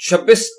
26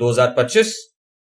2025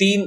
3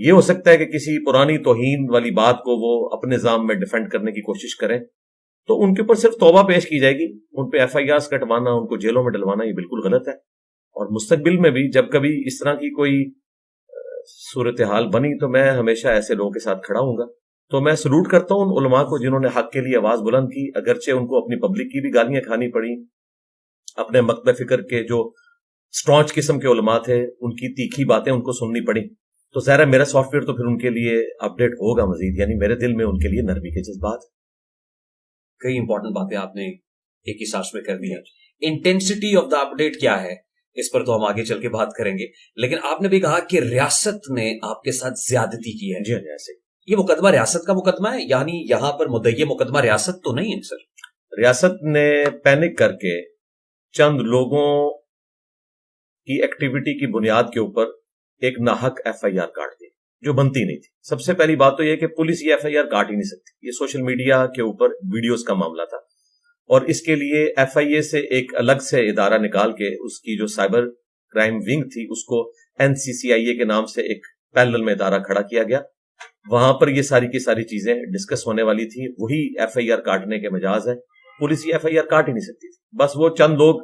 یہ ہو سکتا ہے کہ کسی پرانی توہین والی بات کو وہ اپنے نظام میں ڈیفینڈ کرنے کی کوشش کریں، تو ان کے اوپر صرف توبہ پیش کی جائے گی. ان پہ ایف آئی آرز کٹوانا، ان کو جیلوں میں ڈلوانا یہ بالکل غلط ہے. اور مستقبل میں بھی جب کبھی اس طرح کی کوئی صورتحال بنی تو میں ہمیشہ ایسے لوگوں کے ساتھ کھڑا ہوں گا. تو میں سلوٹ کرتا ہوں ان علماء کو جنہوں نے حق کے لیے آواز بلند کی، اگرچہ ان کو اپنی پبلک کی بھی گالیاں کھانی پڑی. اپنے مکتب فکر کے جو اسٹرانچ قسم کے علماء تھے ان کی تیکھی باتیں ان کو سننی پڑی. تو ظاہر ہے میرا سافٹ ویئر تو پھر ان کے لیے اپڈیٹ ہوگا مزید، یعنی میرے دل میں ان کے لیے نرمی کے جذبات. کئی امپورٹنٹ باتیں آپ نے ایک ہی سانس میں کر دی ہیں. انٹینسٹی آف دا اپڈیٹ کیا ہے اس پر تو ہم آگے چل کے بات کریں گے، لیکن آپ نے بھی کہا کہ ریاست نے آپ کے ساتھ زیادتی کی ہے. جی ایسے یہ مقدمہ ریاست کا مقدمہ ہے، یعنی یہاں پر مدعی مقدمہ ریاست تو نہیں ہے سر؟ ریاست نے پینک کر کے چند لوگوں کی ایکٹیویٹی کی بنیاد کے اوپر ایک ناحق ایف آئی آر کاٹ دی جو بنتی نہیں تھی. سب سے پہلی بات تو یہ کہ پولیس یہ ایف آئی آر کاٹ ہی نہیں سکتی. یہ سوشل میڈیا کے اوپر ویڈیوز کا معاملہ تھا، اور اس کے لیے ایف آئی اے سے ایک الگ سے ادارہ نکال کے اس کی جو سائبر کرائم ونگ تھی اس کو این سی سی آئی اے کے نام سے ایک پیرلل میں ادارہ کھڑا کیا گیا. وہاں پر یہ ساری کی ساری چیزیں ڈسکس ہونے والی تھی. وہی ایف آئی آر کاٹنے کے مجاز ہے. پولیس یہ ایف آئی آر کاٹ ہی نہیں سکتی تھی. بس وہ چند لوگ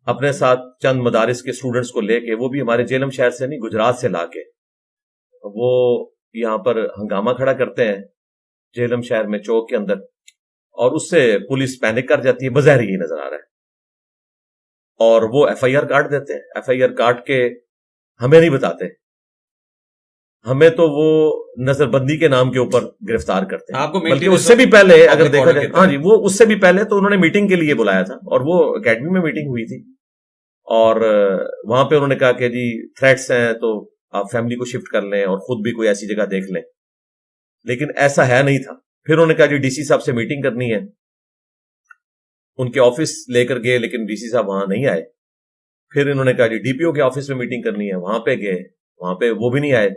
اپنے ساتھ چند مدارس کے اسٹوڈنٹس کو لے کے، وہ بھی ہمارے جیلم شہر سے نہیں گجرات سے لا کے، وہ یہاں پر ہنگامہ کھڑا کرتے ہیں جیلم شہر میں چوک کے اندر، اور اس سے پولیس پینک کر جاتی ہے. بظاہر ہی نظر آ رہا ہے. اور وہ ایف آئی آر کاٹ دیتے ہیں. ایف آئی آر کاٹ کے ہمیں نہیں بتاتے، ہمیں تو وہ نظر بندی کے نام کے اوپر گرفتار کرتے ہیں. بلکہ اس سے بھی پہلے اگر دیکھا جائے، ہاں جی، وہ اس سے بھی پہلے تو انہوں نے میٹنگ کے لیے بلایا تھا، اور وہ اکیڈمی میں میٹنگ ہوئی تھی، اور وہاں پہ انہوں نے کہا کہ جی تھریٹس ہیں تو آپ فیملی کو شفٹ کر لیں اور خود بھی کوئی ایسی جگہ دیکھ لیں. لیکن ایسا ہے نہیں تھا. پھر انہوں نے کہا جی ڈی سی صاحب سے میٹنگ کرنی ہے. ان کے آفس لے کر گئے لیکن ڈی سی صاحب وہاں نہیں آئے. پھر انہوں نے کہا جی ڈی پی او کے آفس میں میٹنگ کرنی ہے، وہاں پہ گئے، وہاں پہ وہ بھی نہیں آئے.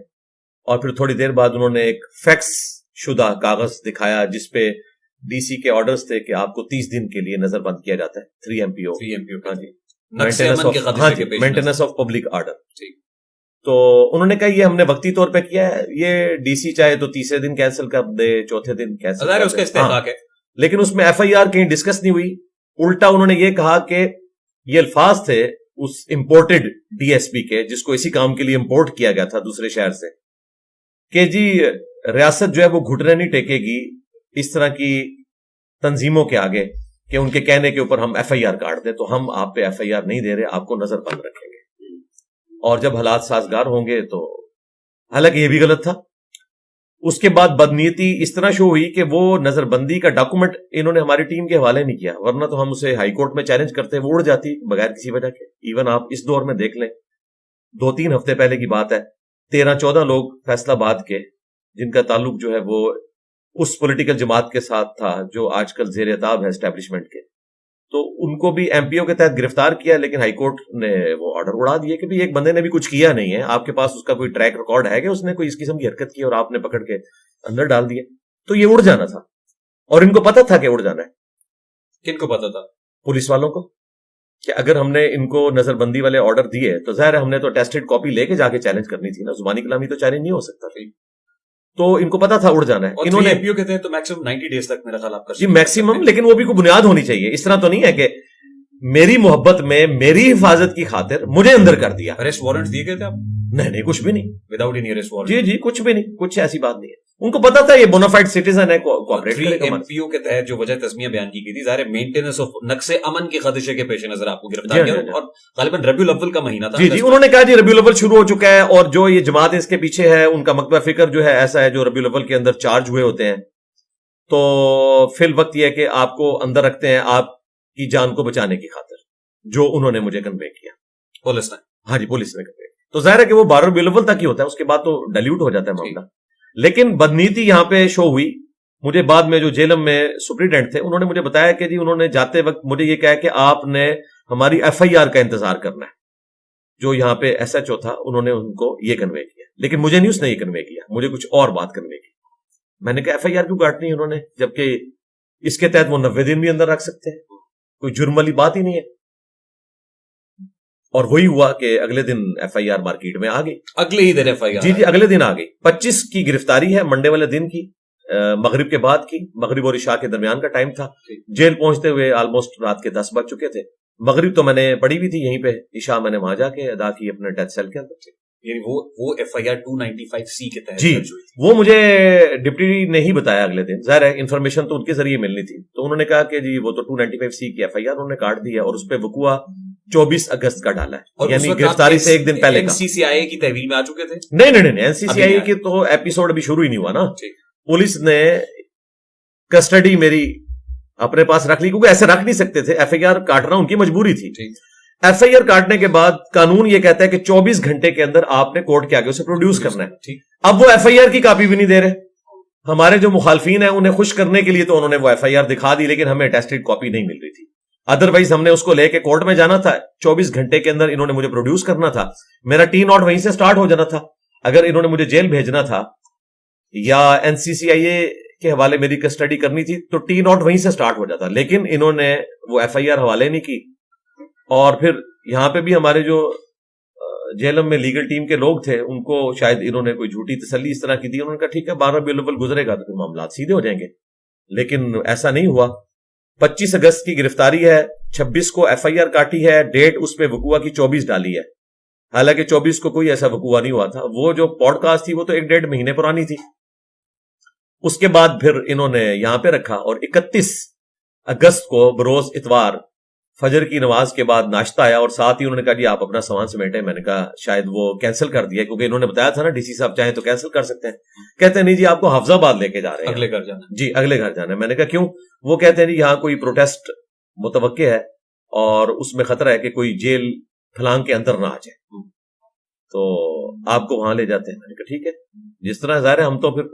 اور پھر تھوڑی دیر بعد انہوں نے ایک فیکس شدہ کاغذ دکھایا جس پہ ڈی سی کے آرڈرز تھے کہ آپ کو 30 دن کے لیے نظر بند کیا جاتا ہے. 3 MPO. ہاں جی، مینٹیننس آف پبلک آرڈر. تو انہوں نے کہا یہ ہم نے وقتی طور پہ کیا ہے، یہ ڈی سی چاہے تو تیسرے دن کینسل کر دے، چوتھے دن کینسل کر دے. اس کا استحقاق ہے. لیکن اس میں ایف آئی آر کہیں ڈسکس نہیں ہوئی. الٹا انہوں نے یہ کہا کہ یہ الفاظ تھے اس امپورٹڈ ڈی ایس پی کے، جس کو اسی کام کے لیے امپورٹ کیا گیا تھا دوسرے شہر سے، کہ جی ریاست جو ہے وہ گھٹنے نہیں ٹیکے گی اس طرح کی تنظیموں کے آگے کہ ان کے کہنے کے اوپر ہم ایف آئی آر کاٹ دیں، تو ہم آپ پہ ایف آئی آر نہیں دے رہے، آپ کو نظر بند رکھیں گے. اور جب حالات سازگار ہوں گے تو، حالانکہ یہ بھی غلط تھا. اس کے بعد بدنیتی اس طرح شو ہوئی کہ وہ نظر بندی کا ڈاکومنٹ انہوں نے ہماری ٹیم کے حوالے نہیں کیا، ورنہ تو ہم اسے ہائی کورٹ میں چیلنج کرتے، وہ اڑ جاتی بغیر کسی وجہ کے. ایون آپ اس دور میں دیکھ لیں، 2-3 ہفتے پہلے کی بات ہے، 13-14 لوگ فیصل آباد کے جن کا تعلق جو ہے وہ اس پولیٹیکل جماعت کے ساتھ تھا جو آج کل زیر عتاب ہے اسٹیبلشمنٹ کے، تو ان کو بھی ایم پی او کے تحت گرفتار کیا. لیکن ہائی کورٹ نے وہ آرڈر اڑا دیے کہ ایک بندے نے بھی کچھ کیا نہیں ہے، آپ کے پاس اس کا کوئی ٹریک ریکارڈ ہے کہ اس نے کوئی اس قسم کی حرکت کی اور آپ نے پکڑ کے اندر ڈال دیے. تو یہ اڑ جانا تھا، اور ان کو پتا تھا کہ اڑ جانا ہے. کن کو پتا تھا؟ پولیس والوں کو، کہ اگر ہم نے ان کو نظر بندی والے آرڈر دیے تو ظاہر ہے ہم نے تو ٹیسٹڈ کاپی لے کے جا کے چیلنج کرنی تھی نا، زبانی کلامی تو چیلنج نہیں ہو سکتا. تو ان کو پتا تھا اڑ جانا ہے. انہوں نے کہتے ہیں تو میکسیمم 90 days تک میرا خیال آپ کا، جی میکسیمم، لیکن وہ بھی کوئی بنیاد ہونی چاہیے. اس طرح تو نہیں ہے کہ میری محبت میں میری حفاظت کی خاطر مجھے اندر کر دیا. اریسٹ وارنٹ دیے گئے تھے آپ؟ نہیں کچھ بھی نہیں. Without any arrest warrant? جی کچھ بھی نہیں، کچھ ایسی بات نہیں ہے. ان کو پتا تھا یہ بونافائڈ سٹیزن ہے. 3 MPO کے تحت جو وجہ تسمیہ بیان کی گئی تھی، ظاہر مینٹیننس آف نقص امن کے خدشے کے پیش نظر آپ کو گرفتار کیا، اور غالباً ربیع الاول کا مہینہ تھا. جی انہوں نے کہا جی ربیع الاول شروع ہو چکا ہے، اور جو یہ جماعت اس کے پیچھے ہے ان کا مکتبہ فکر جو ہے ایسا ہے جو ربیع الاول کے اندر چارج ہوئے ہوتے ہیں، تو فی الوقت یہ ہے کہ آپ کو اندر رکھتے ہیں آپ کی جان کو بچانے کی خاطر، جو انہوں نے مجھے کنوے کیا پولیس نے. ہاں جی پولیس نے کنوے. تو ظاہر ہے کہ وہ 12 ربیع الاول تک ہی ہوتا ہے، اس کے بعد تو ڈیلیوٹ ہو جاتا ہے معاملہ. لیکن بدنیتی یہاں پہ شو ہوئی. مجھے بعد میں جو جیلم میں سپرنٹینڈنٹ تھے انہوں نے مجھے بتایا کہ جی انہوں نے جاتے وقت مجھے یہ کہا کہ آپ نے ہماری ایف آئی آر کا انتظار کرنا ہے. جو یہاں پہ ایس ایچ او تھا انہوں نے ان کو یہ کنوے کیا، لیکن مجھے نہیں اس نے یہ کنوے کیا، مجھے کچھ اور بات کنوے کی. میں نے کہا ایف آئی آر کیوں کاٹنی ہے انہوں نے، جبکہ اس کے تحت وہ 90 دن بھی اندر رکھ سکتے ہیں، کوئی جرم والی بات ہی نہیں ہے. اور وہی ہوا کہ اگلے دن ایف آئی آر مارکیٹ میں آ گئی, اگلے ہی دن ایف آئی آر, جی اگلے دن آ گئی. 25 کی گرفتاری ہے, منڈے والے دن کی, مغرب کے بعد کی, مغرب اور عشاء کے درمیان کا ٹائم تھا. جیل پہنچتے ہوئے آلموسٹ رات کے 10 بج چکے تھے. مغرب تو میں نے پڑھی ہوئی تھی یہیں پہ, عشاء میں نے وہاں جا کے ادا کی اپنے ڈیتھ سیل کے اندر. یعنی وہ ایف آئی آر 295C کے تحت جی وہ مجھے ڈپٹی نے ہی بتایا اگلے دن, ظاہر ہے انفارمیشن تو ان کے ذریعے ملنی تھی, تو انہوں نے کہا کہ جی وہ تو 295C کی ایف آئی آر انہوں نے کاٹ دی ہے اور اس پہ وقوع 24 اگست کا ڈالا ہے, یعنی گرفتاری سے ایک دن پہلے کا. NCCIA کی تحویل میں آ چکے تھے؟ نہیں, NCCIA کی تو ایپیسوڈ ابھی شروع ہی نہیں ہوا نا. پولیس نے کسٹڈی میری اپنے پاس رکھ لی, کیونکہ ایسے رکھ نہیں سکتے تھے, ایف آئی آر کاٹنا ان کی مجبوری تھی. ایف آئی آر کاٹنے کے بعد قانون یہ کہتا ہے کہ 24 گھنٹے کے اندر آپ نے کورٹ کے آگے اسے پروڈیوس کرنا ہے. اب وہ ایف آئی آر کی کاپی بھی نہیں دے رہے. ہمارے جو مخالفین ہیں انہیں خوش کرنے کے لیے تو انہوں نے وہ ایف آئی آر دکھا دی, لیکن ہمیں اٹیسٹڈ کاپی نہیں مل رہی تھی. ادروائز ہم نے اس کو لے کے کورٹ میں جانا تھا, 24 گھنٹے کے اندر انہوں نے مجھے پروڈیوس کرنا تھا. میرا ٹی ناٹ وہیں سے سٹارٹ ہو جانا تھا. اگر انہوں نے مجھے جیل بھیجنا تھا یا NCCIA کے حوالے میری کسٹڈی کرنی تھی تو ٹی ناٹ وہیں سے سٹارٹ ہو جاتا, لیکن انہوں نے وہ ایف آئی آر حوالے نہیں کی. اور پھر یہاں پہ بھی ہمارے جو جیلم میں لیگل ٹیم کے لوگ تھے ان کو شاید انہوں نے کوئی جھوٹی تسلی اس طرح کی دی. انہوں نے کہا ٹھیک ہے 12 ربیع الاول گزرے گا تو پھر معاملات سیدھے ہو جائیں گے, لیکن ایسا نہیں ہوا. 25 اگست کی گرفتاری ہے, 26 کو ایف آئی آر کاٹی ہے, ڈیٹ اس پہ وقوع کی 24 ڈالی ہے, حالانکہ 24 کو کوئی ایسا وقوع نہیں ہوا تھا. وہ جو پوڈ کاسٹ تھی وہ تو 1-1.5 مہینے پرانی تھی. اس کے بعد پھر انہوں نے یہاں پہ رکھا, اور 31 اگست کو بروز اتوار فجر کی نماز کے بعد ناشتہ آیا, اور ساتھ ہی انہوں نے کہا جی آپ اپنا سامان سمیٹیں. میں نے کہا شاید وہ کینسل کر دیا, کیونکہ انہوں نے بتایا تھا نا ڈی سی صاحب چاہیں تو کینسل کر سکتے ہیں. کہتے ہیں نہیں جی آپ کو حفظ آباد لے کے جا رہے ہیں, اگلے گھر جانا. جی اگلے گھر جانا ہے. میں نے کہا کیوں؟ وہ کہتے ہیں جی یہاں کوئی پروٹیسٹ متوقع ہے اور اس میں خطرہ ہے کہ کوئی جیل پھلانگ کے اندر نہ آ جائے, تو آپ کو وہاں لے جاتے ہیں. میں نے کہا ٹھیک ہے, جس طرح ظاہر ہے ہم تو پھر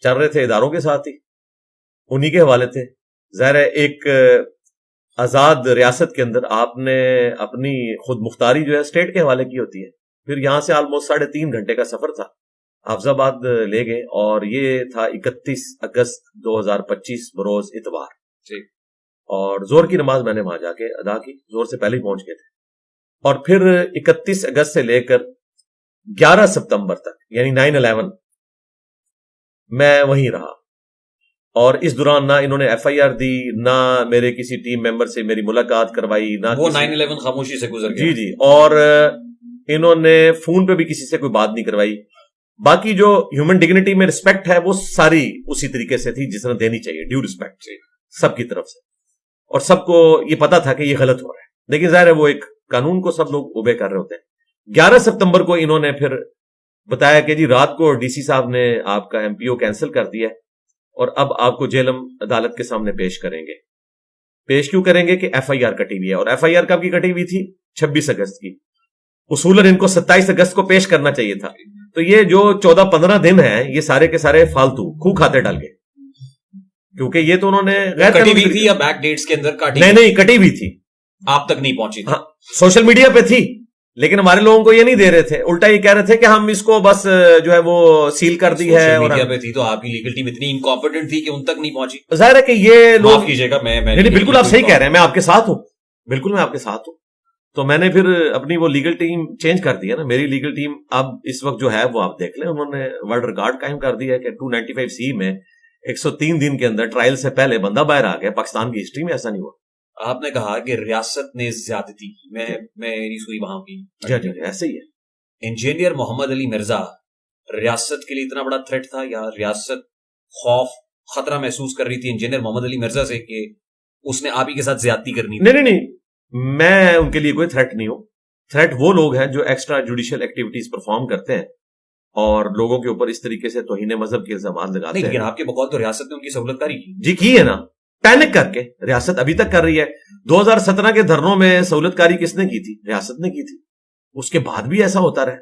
چل رہے تھے اداروں کے ساتھ ہی, انہی کے حوالے تھے. ظاہر ہے ایک آزاد ریاست کے اندر آپ نے اپنی خود مختاری جو ہے اسٹیٹ کے حوالے کی ہوتی ہے. پھر یہاں سے آلموسٹ 3.5 گھنٹے کا سفر تھا, حفظ آباد لے گئے, اور یہ تھا 31 اگست 2025 بروز اتوار. اور زور کی نماز میں نے وہاں جا کے ادا کی, زور سے پہلے ہی پہنچ گئے تھے. اور پھر 31 اگست سے لے کر 11 ستمبر تک یعنی 9/11 میں وہیں رہا. اور اس دوران نہ انہوں نے ایف آئی آر دی, نہ میرے کسی ٹیم ممبر سے میری ملاقات کروائی, نہ وہ 9/11 خاموشی سے گزر گیا. جی اور انہوں نے فون پہ بھی کسی سے کوئی بات نہیں کروائی. باقی جو ہیومن ڈگنیٹی میں رسپیکٹ ہے وہ ساری اسی طریقے سے تھی جس طرح دینی چاہیے, ڈیو رسپیکٹ سب کی طرف سے. اور سب کو یہ پتا تھا کہ یہ غلط ہو رہا ہے, لیکن ظاہر ہے وہ ایک قانون کو سب لوگ اوبے کر رہے ہوتے ہیں. 11 ستمبر کو انہوں نے پھر بتایا کہ جی رات کو ڈی سی صاحب نے آپ کا MPO کینسل کر دیا اور اب آپ کو جیلم عدالت کے سامنے پیش کریں گے. پیش کیوں کریں گے کہ ایف آئی آر کٹی ہوئی ہے, اور ایف آئی آر کب کی کٹی ہوئی تھی؟ 26 اگست کی. اصولاً ان کو 27 اگست کو پیش کرنا چاہیے تھا. تو یہ جو 14-15 دن ہیں یہ سارے کے سارے فالتو خو کھاتے ڈل گئے, کیونکہ یہ تو انہوں نے غیر کٹی ہوئی تھی یا بیک ڈیٹس کے اندر کاٹی؟ نہیں کٹی ہوئی تھی, آپ تک نہیں پہنچی تھی. ہاں سوشل میڈیا پہ تھی, لیکن ہمارے لوگوں کو یہ نہیں دے رہے تھے, الٹا یہ کہہ رہے تھے کہ ہم اس کو بس جو ہے وہ سیل کر دی ہے. سوشل میڈیا پہ تھی تو آپ کی لیگل ٹیم اتنی انکمپیٹنٹ تھی کہ ان تک نہیں پہنچی. ظاہر ہے کہ یہ لوگ, معاف کیجیے گا میں بالکل آپ صحیح کہہ رہے ہیں, میں آپ کے ساتھ ہوں, بالکل میں آپ کے ساتھ ہوں. تو میں نے پھر اپنی وہ لیگل ٹیم چینج کر دی ہے نا. میری لیگل ٹیم اب اس وقت جو ہے وہ آپ دیکھ لیں, انہوں نے ورلڈ ریکارڈ قائم کر دیا ہے کہ 295C میں 103 دن کے اندر ٹرائل سے پہلے بندہ باہر آ گیا. پاکستان کی ہسٹری میں ایسا نہیں ہوا. آپ نے کہا کہ ریاست نے زیادتی کی, میں نہیں سوئی وہاں کی. جی ایسے ہی ہے. انجینئر محمد علی مرزا ریاست کے لیے اتنا بڑا تھریٹ تھا, یا ریاست خوف خطرہ محسوس کر رہی تھی انجینئر محمد علی مرزا سے کہ اس نے آپ ہی کے ساتھ زیادتی کرنی تھی؟ نہیں, میں ان کے لیے کوئی تھریٹ نہیں ہوں. تھریٹ وہ لوگ ہیں جو ایکسٹرا جوڈیشل ایکٹیویٹیز پرفارم کرتے ہیں اور لوگوں کے اوپر اس طریقے سے توہین مذہب کے الزامات لگاتے ہیں. لیکن آپ کے بقول تو ریاست نے ان کی سہولت کاری کی. جی کی ہے نا, پینک کر کے. ریاست ابھی تک کر رہی ہے. 2017 کے دھرنوں میں سہولت کاری کس نے کی تھی؟ ریاست نے کی تھی. اس کے بعد بھی ایسا ہوتا رہا,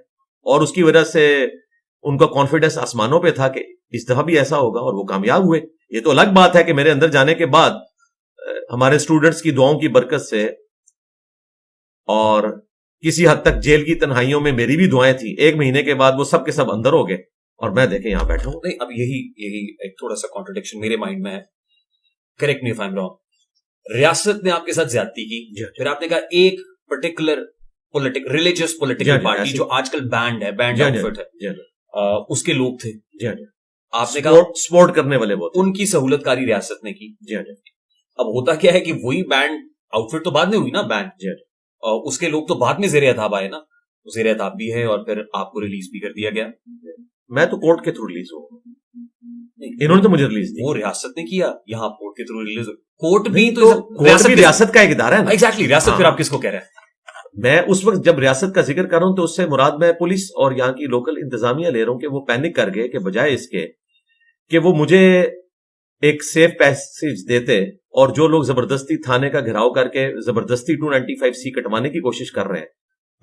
اور اس کی وجہ سے ان کا کانفیڈنس آسمانوں پہ تھا کہ اس دفعہ بھی ایسا ہوگا, اور وہ کامیاب ہوئے. یہ تو الگ بات ہے کہ میرے اندر جانے کے بعد ہمارے اسٹوڈنٹس کی دعاؤں کی برکت سے اور کسی حد تک جیل کی تنہائیوں میں میری بھی دعائیں تھیں, 1 مہینے کے بعد وہ سب کے سب اندر ہو گئے اور میں دیکھیں یہاں بیٹھا ہوں. نہیں, اب یہی ایک تھوڑا سا کانٹرڈکشن میرے مائنڈ میں ہے. Correct me if I am wrong. ریاست نے آپ کے ساتھ زیادتی کی, پھر آپ نے کہا ایک پرٹیکولر ریلیجیس پولیٹیکل پارٹی جو آج کل بینڈ ہے، بینڈ آؤٹ فٹ ہے، اس کے لوگ تھے. آپ نے کہا سپورٹ کرنے والے وہ ان کی سہولت کاری ریاست نے کی. اب ہوتا کیا ہے کہ وہی بینڈ آؤٹ فٹ تو بعد میں ہوئی نا بینڈ، اس کے لوگ تو بعد میں زیر اعتاب آئے نا، زیر اعتاب بھی ہے اور پھر آپ کو ریلیز بھی کر دیا گیا. میں تو کورٹ کے تھرو ریلیز ہوں، انہوں نے تو مجھے ریلیز دی. وہ ریاست نے کیا، یہاں کورٹ کے تھرو ریلیز. کورٹ بھی تو ریاست کا ایک ادارہ ہے. ایگزیکٹلی، ریاست پھر آپ کس کو کہہ رہے ہیں؟ میں اس وقت جب ریاست کا ذکر کر رہا ہوں تو اس سے مراد میں پولیس اور یہاں کی لوکل انتظامیہ لے رہا ہوں کہ وہ پینک کر گئے کہ بجائے اس کے کہ وہ مجھے ایک سیف پیسج دیتے، اور جو لوگ زبردستی تھانے کا گھیراؤ کر کے زبردستی 295C کٹوانے کی کوشش کر رہے ہیں،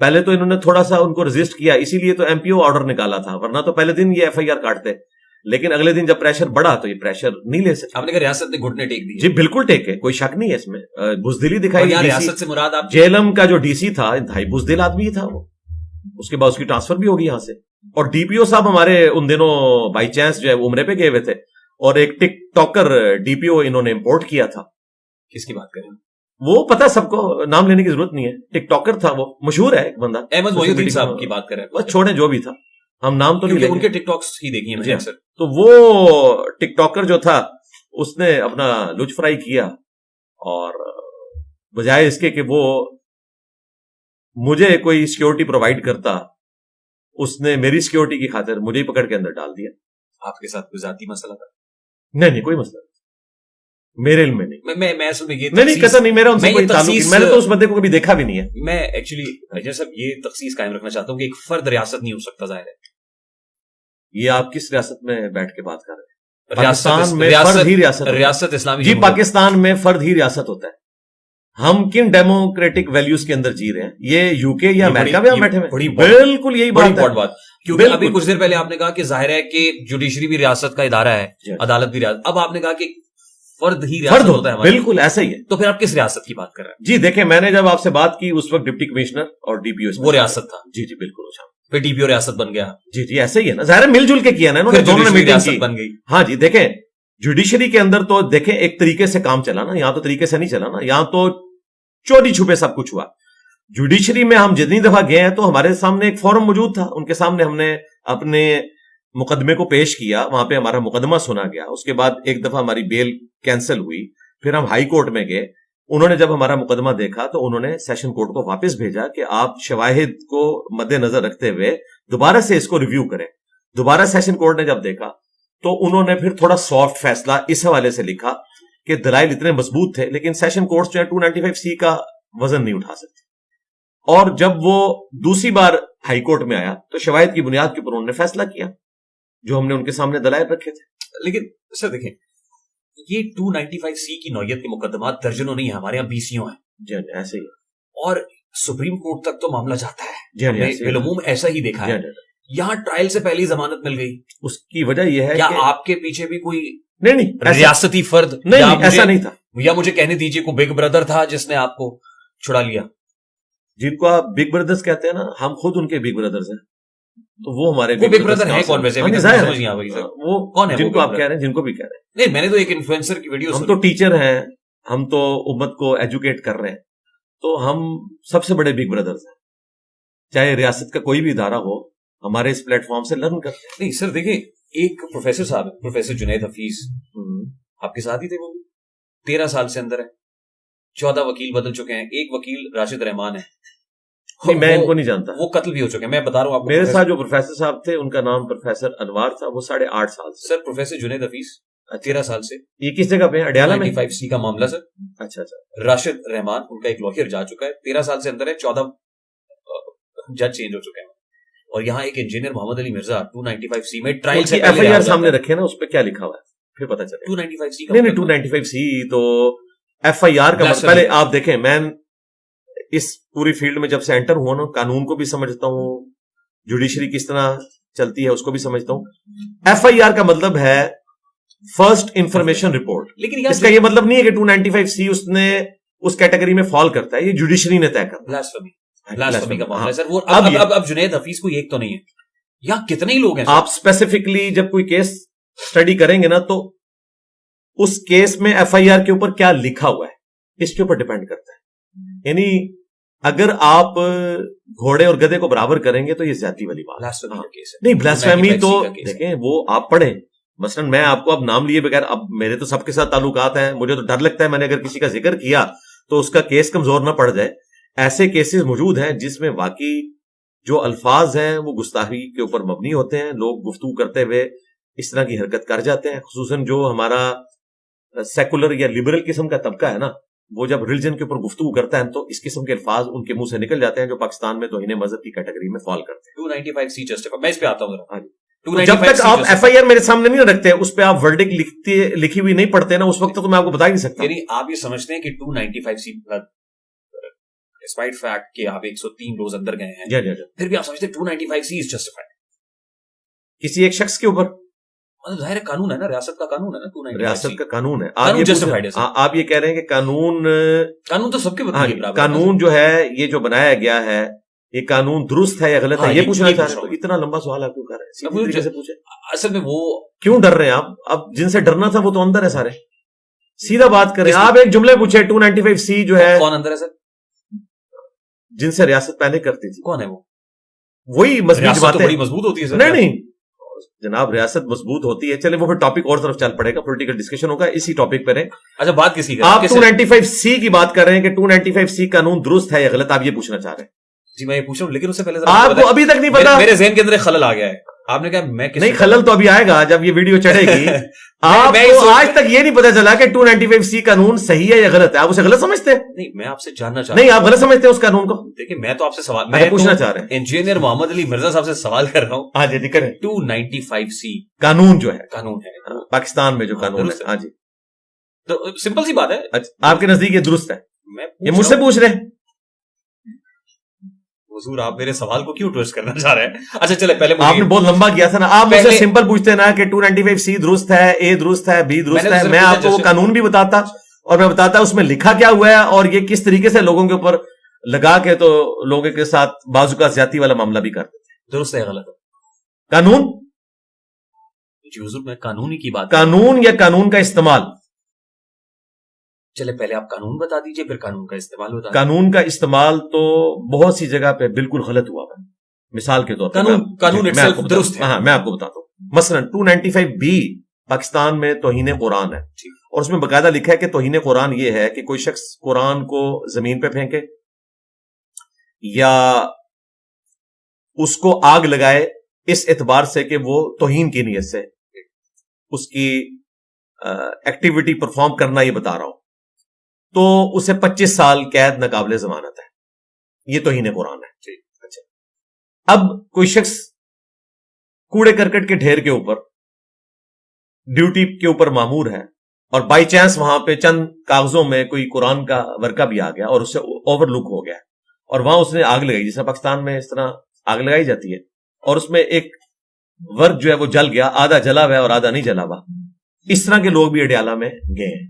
پہلے تو انہوں نے تھوڑا سا ان کو ریزسٹ کیا، اسی لیے تو MPO آرڈر نکالا تھا، ورنہ تو پہلے دن یہ FIR کاٹتے، لیکن اگلے دن جب پریشر بڑھا تو یہ پریشر نہیں لے سکتے. آپ نے کہا ریاست نے گھٹنے ٹیک دی. جی بالکل ٹیک ہے، کوئی شک نہیں ہے اس میں، بزدلی دکھائی. ریاست سے مراد آپ جیلم کا جو DC تھا انتہائی بزدل آدمی تھا وہ، اس کے بعد اس کی ٹرانسفر بھی ہوگی یہاں سے. اور DPO صاحب ہمارے ان دنوں بائی چانس جو ہے عمرے پہ گئے ہوئے تھے، اور ایک ٹک ٹاکر DPO انہوں نے امپورٹ کیا تھا. کس کی بات کریں؟ وہ پتا سب کو، نام لینے کی ضرورت نہیں ہے، ٹک ٹاکر تھا وہ، مشہور ہے ایک بندہ، احمد محی الدین صاحب کی بات کر رہے ہیں. بس چھوڑیں جو بھی تھا، ہم نام تو نہیں لیں گے، ان کے ٹک ٹاکس ہی دیکھی ہیں میں اکثر. تو وہ ٹک ٹاکر جو تھا اس نے اپنا لچ فرائی کیا، اور بجائے اس کے کہ وہ مجھے کوئی سیکیورٹی پرووائڈ کرتا، اس نے میری سیکیورٹی کی خاطر مجھے ہی پکڑ کے اندر ڈال دیا. آپ کے ساتھ کوئی ذاتی مسئلہ تھا؟ نہیں کوئی مسئلہ نہیں میرے علم میں نہیں. میں اصل میں یہ نہیں قطع نہیں، میرا ان سے کوئی تعلق نہیں، میں نے تو اس بندے کو کبھی دیکھا بھی نہیں ہے. میں ایکچولی اجے صاحب یہ تخصیص قائم رکھنا چاہتا ہوں کہ ایک فرد ریاست نہیں ہو سکتا. ظاہر ہے یہ آپ کس ریاست میں بیٹھ کے بات کر رہے ہیں؟ پاکستان میں فرد ہی ریاست اسلامی جی، پاکستان میں فرد ہی ریاست ہوتا ہے. ہم کن ڈیموکریٹک ویلیوز کے اندر جی رہے ہیں؟ یہ UK یا امریکہ میں ہم بیٹھے ہیں؟ بالکل یہی بات. کیونکہ ابھی کچھ دیر پہلے آپ نے کہا کہ ظاہر ہے کہ جوڈیشری بھی ریاست کا ادارہ ہے، عدالت بھی ریاست. اب آپ نے کہا کہ فرد ہی ریاست ہوتا ہے. بالکل ایسا ہی ہے. تو پھر آپ کس ریاست کی بات کر رہے ہیں؟ جی دیکھیں، میں نے جب آپ سے بات کی اس وقت ڈپٹی کمشنر اور DPO وہ ریاست تھا. جی بالکل. پھر DPO ریاست بن گیا. جی ایسا ہی ہے نا، ظاہر مل جل کے کیا نا، دونوں نے میٹنگ بن گئی. ہاں جی دیکھیں، جوڈیشری کے اندر تو دیکھیں ایک طریقے سے کام چلا نا، یہاں تو طریقے سے نہیں چلا نا، یہاں تو چوری چھپے سب کچھ ہوا. جوڈیشری میں ہم جتنی دفعہ گئے ہیں تو ہمارے سامنے ایک فورم موجود تھا، ان کے سامنے ہم نے اپنے مقدمے کو پیش کیا، وہاں پہ ہمارا مقدمہ سنا گیا. اس کے بعد ایک دفعہ ہماری بیل کینسل ہوئی، پھر ہم ہائی کورٹ میں گئے. انہوں نے جب ہمارا مقدمہ دیکھا تو انہوں نے سیشن کورٹ کو واپس بھیجا کہ آپ شواہد کو مد نظر رکھتے ہوئے دوبارہ سے اس کو ریویو کریں. دوبارہ سیشن کورٹ نے جب دیکھا تو انہوں نے پھر تھوڑا سافٹ فیصلہ اس حوالے سے لکھا کہ دلائل اتنے مضبوط تھے لیکن سیشن کورٹ جو ہے 295C کا وزن نہیں اٹھا سکتے. اور جب وہ دوسری بار ہائی کورٹ میں آیا تو شواہد کی بنیاد کے اوپر انہوں نے فیصلہ کیا جو ہم نے ان کے سامنے دلائل رکھے تھے. لیکن سر دیکھیں، یہ 295C کی نوعیت کے مقدمات درجنوں نہیں ہیں، ہمارے یہاں 20 ہیں. جی ایسے ہی. اور سپریم کورٹ تک تو معاملہ جاتا ہے. جی بالعموم ایسا ہی دیکھا ہے. یہاں ٹرائل سے پہلے ہی ضمانت مل گئی. اس کی وجہ یہ ہے کیا آپ کے پیچھے بھی کوئی نہیں ریاستی فرد نہیں ایسا نہیں تھا، یا مجھے کہنے دیجیے کوئی بگ بردر تھا جس نے آپ کو چھڑا لیا؟ جن کو آپ بگ بردرز کہتے ہیں نا، ہم خود ان کے بگ بردرز ہیں. تو وہ ہمارے بگ بردر ہیں کون؟ ویسے وہ کون ہے جن کو آپ کہہ رہے ہیں، جن کو بھی کہہ رہے ہیں؟ نہیں، میں نے تو ایک انفلوئنسر کی ویڈیو. ہم تو ٹیچر ہیں، ہم تو امت کو ایجوکیٹ کر رہے ہیں، تو ہم سب سے بڑے بگ بردرز ہیں. چاہے ریاست کا کوئی بھی ادارہ ہو، ہمارے اس پلیٹ فارم سے لرن کرتے ہیں. نہیں سر دیکھیں، ایک پروفیسر صاحب، پروفیسر جنید حفیظ آپ کے ساتھ ہی تھے، وہ 13 سال سے اندر ہے، 14 وکیل بدل چکے ہیں. ایک وکیل راشد رحمان ہے، میں ان کو نہیں جانتا، وہ قتل بھی ہو چکے ہیں. میں بتا رہا ہوں آپ کو، میرے ساتھ جو پروفیسر صاحب تھے ان کا نام پروفیسر انوار تھا، وہ 8.5 سال سے. سر پروفیسر جنید حفیظ 13 سال سے. یہ کس جگہ پہ ہے؟ اڈیالہ میں 95C کا معاملہ سر. اچھا. راشد رحمان ان کا ایک لوئر جا چکا ہے، 13 سال سے اندر ہے، 14 جج چینج ہو چکے ہیں. اور یہاں ایک انجینئر محمد علی مرزا 295C میں ٹرائل سے پہلے FIR سامنے رکھے نا، اس پہ کیا لکھا ہوا ہے پھر پتہ چلے. 295C نہیں 295C تو FIR کا مطلب. پہلے آپ دیکھیں، میں اس پوری فیلڈ میں جب سے انٹر ہوا نا، قانون کو بھی سمجھتا ہوں، جوڈیشری کس طرح چلتی ہے اس کو بھی سمجھتا ہوں. FIR کا مطلب ہے فرسٹ انفارمیشن رپورٹ. لیکن اس کا یہ مطلب نہیں ہے کہ 295C اس نے اس کیٹیگری میں فال کرتا ہے، یہ جوڈیشری نے طے کرتا ہے. بلاسفیمی کا معاملہ ہے سر. وہ اب جنید حفیظ کو ایک تو نہیں ہے، یہاں کتنے ہی لوگ ہیں. آپ اسپیسیفکلی جب کوئی کیس اسٹڈی کریں گے نا تو اس کیس میں FIR کے اوپر کیا لکھا ہوا ہے اس کے اوپر ڈیپینڈ کرتا ہے. یعنی اگر آپ گھوڑے اور گدھے کو برابر کریں گے تو یہ زیادتی والی بات نہیں. بلاسفیمی تو دیکھیں وہ آپ پڑھیں. مثلا میں آپ کو اب نام لیے بغیر, اب میرے تو سب کے ساتھ تعلقات ہیں, مجھے تو ڈر لگتا ہے میں نے اگر کسی کا ذکر کیا تو اس کا کیس کمزور نہ پڑ جائے. ایسے کیسز موجود ہیں جس میں واقعی جو الفاظ ہیں وہ گستاخی کے اوپر مبنی ہوتے ہیں, لوگ گفتگو کرتے ہوئے اس طرح کی حرکت کر جاتے ہیں. خصوصاً جو ہمارا سیکولر یا لبرل قسم کا طبقہ ہے نا, وہ جب ریلیجن کے اوپر گفتگو کرتا ہے تو اس قسم کے الفاظ ان کے منہ سے نکل جاتے ہیں جو پاکستان میں توہین مذہب کی کیٹیگری میں فال کرتے ہیں. 295C جسٹیفائی, میں اس پہ آتا ہوں. جب تک آپ ایف آئی آر میرے سامنے نہیں رکھتے, اس پہ آپ ورڈکٹ لکھی ہوئی نہیں پڑھتے نا, اس وقت تو میں آپ کو بتا ہی نہیں سکتا. یعنی آپ یہ سمجھتے ہیں کہ 295C ڈسپائٹ فیکٹ کہ آپ 103 روز اندر گئے ہیں, پھر بھی آپ سمجھتے ہیں 295C از جسٹیفائڈ کسی ایک شخص کے اوپر؟ ظاہر قانون ہے نا, ریاست کا قانون ہے نا, ریاست کا قانون ہے. آپ یہ کہہ رہے ہیں کہ قانون تو سب کے برابر, قانون جو ہے یہ جو بنایا گیا ہے یہ قانون درست ہے یا غلط ہے, یہ پوچھنا چاہ رہے ہیں. اتنا لمبا سوال آپ کیوں کر رہے ہیں؟ اصل میں وہ کیوں ڈر رہے ہیں آپ؟ اب جن سے ڈرنا تھا وہ تو اندر ہے سارے. سیدھا بات کریں. آپ ایک جملے پوچھے 295C جو ہے کون اندر ہے سر؟ جن سے ریاست پہلے کرتی تھی. کون ہے وہ؟ وہی مضبوط بات ہے. بڑی مضبوط ہوتی ہے. نہیں جناب, ریاست مضبوط ہوتی ہے. چلے وہ پھر ٹاپک اور طرف چل پڑے گا, پولیٹیکل ڈسکشن ہوگا اسی ٹاپک پہ. اچھا بات کسی آپ 295C کی بات کر رہے ہیں کہ 295C قانون درست ہے یا غلط, آپ یہ پوچھنا چاہ رہے ہیں؟ جی میں یہ پوچھ رہا ہوں, لیکن اس سے پہلے آپ کو ابھی تک نہیں پتا. میرے ذہن کے اندر خلل آ گیا ہے. آپ نے کہا میں نہیں, خلل تو ابھی آئے گا جب یہ ویڈیو چڑھے گی. آپ کو آج تک یہ نہیں پتا چلا کہ 295C قانون صحیح ہے یا غلط ہے, آپ اسے غلط سمجھتے ہیں. نہیں میں آپ سے جاننا چاہتا ہوں. نہیں آپ غلط سمجھتے ہیں اس قانون کو. دیکھیں میں تو آپ سے سوال میں پوچھنا چاہ رہا ہوں, انجینئر محمد علی مرزا صاحب سے سوال کر رہا ہوں. ہاں جی کریں. 295C قانون جو ہے, قانون ہے پاکستان میں جو قانون ہے, ہاں جی تو سمپل سی بات ہے. آپ کے نزدیک یہ درست ہے؟ یہ مجھ سے پوچھ رہے ہیں. حضور آپ میرے سوال کو کیوں ٹویسٹ کرنا چاہ رہے ہیں؟ اچھا چلے پہلے آپ نے بہت لمبا کیا تھا نا. آپ مجھ سے سمپل پوچھتے نا کہ 295C درست ہے, اے درست ہے, بی درست ہے. میں آپ کو وہ قانون بھی بتاتا اور میں بتاتا اس میں لکھا کیا ہوا ہے اور یہ کس طریقے سے لوگوں کے اوپر لگا کے تو لوگوں کے ساتھ بازو کا زیادتی والا معاملہ بھی کرتے تھے. درست ہے غلط ہے قانون؟ جی حضور میں قانونی کی بات, قانون یا قانون کا استعمال. چلے پہلے آپ قانون بتا دیجئے پھر قانون کا استعمال بتا. قانون کا استعمال تو بہت سی جگہ پہ بالکل غلط ہوا ہے. مثال کے طور پر قانون درست ہے. ہاں میں آپ کو بتاتا ہوں. مثلا 295B پاکستان میں توہین قرآن ہے, اور اس میں باقاعدہ لکھا ہے کہ توہین قرآن یہ ہے کہ کوئی شخص قرآن کو زمین پہ پھینکے یا اس کو آگ لگائے اس اعتبار سے کہ وہ توہین کی نیت سے اس کی ایکٹیویٹی پرفارم کرنا, یہ بتا رہا ہوں, تو اسے 25 سال قید ناقابل ضمانت ہے. یہ توہین قرآن ہے. اچھا, اب کوئی شخص کوڑے کرکٹ کے ڈھیر کے اوپر ڈیوٹی کے اوپر مامور ہے اور بائی چانس وہاں پہ چند کاغذوں میں کوئی قرآن کا ورقہ بھی آ گیا اور اس سے اوور لک ہو گیا, اور وہاں اس نے آگ لگائی, جیسے پاکستان میں اس طرح آگ لگائی جاتی ہے, اور اس میں ایک ورق جو ہے وہ جل گیا, آدھا جلا ہوا ہے اور آدھا نہیں جلا ہوا. اس طرح کے لوگ بھی اڈیالہ میں گئے ہیں,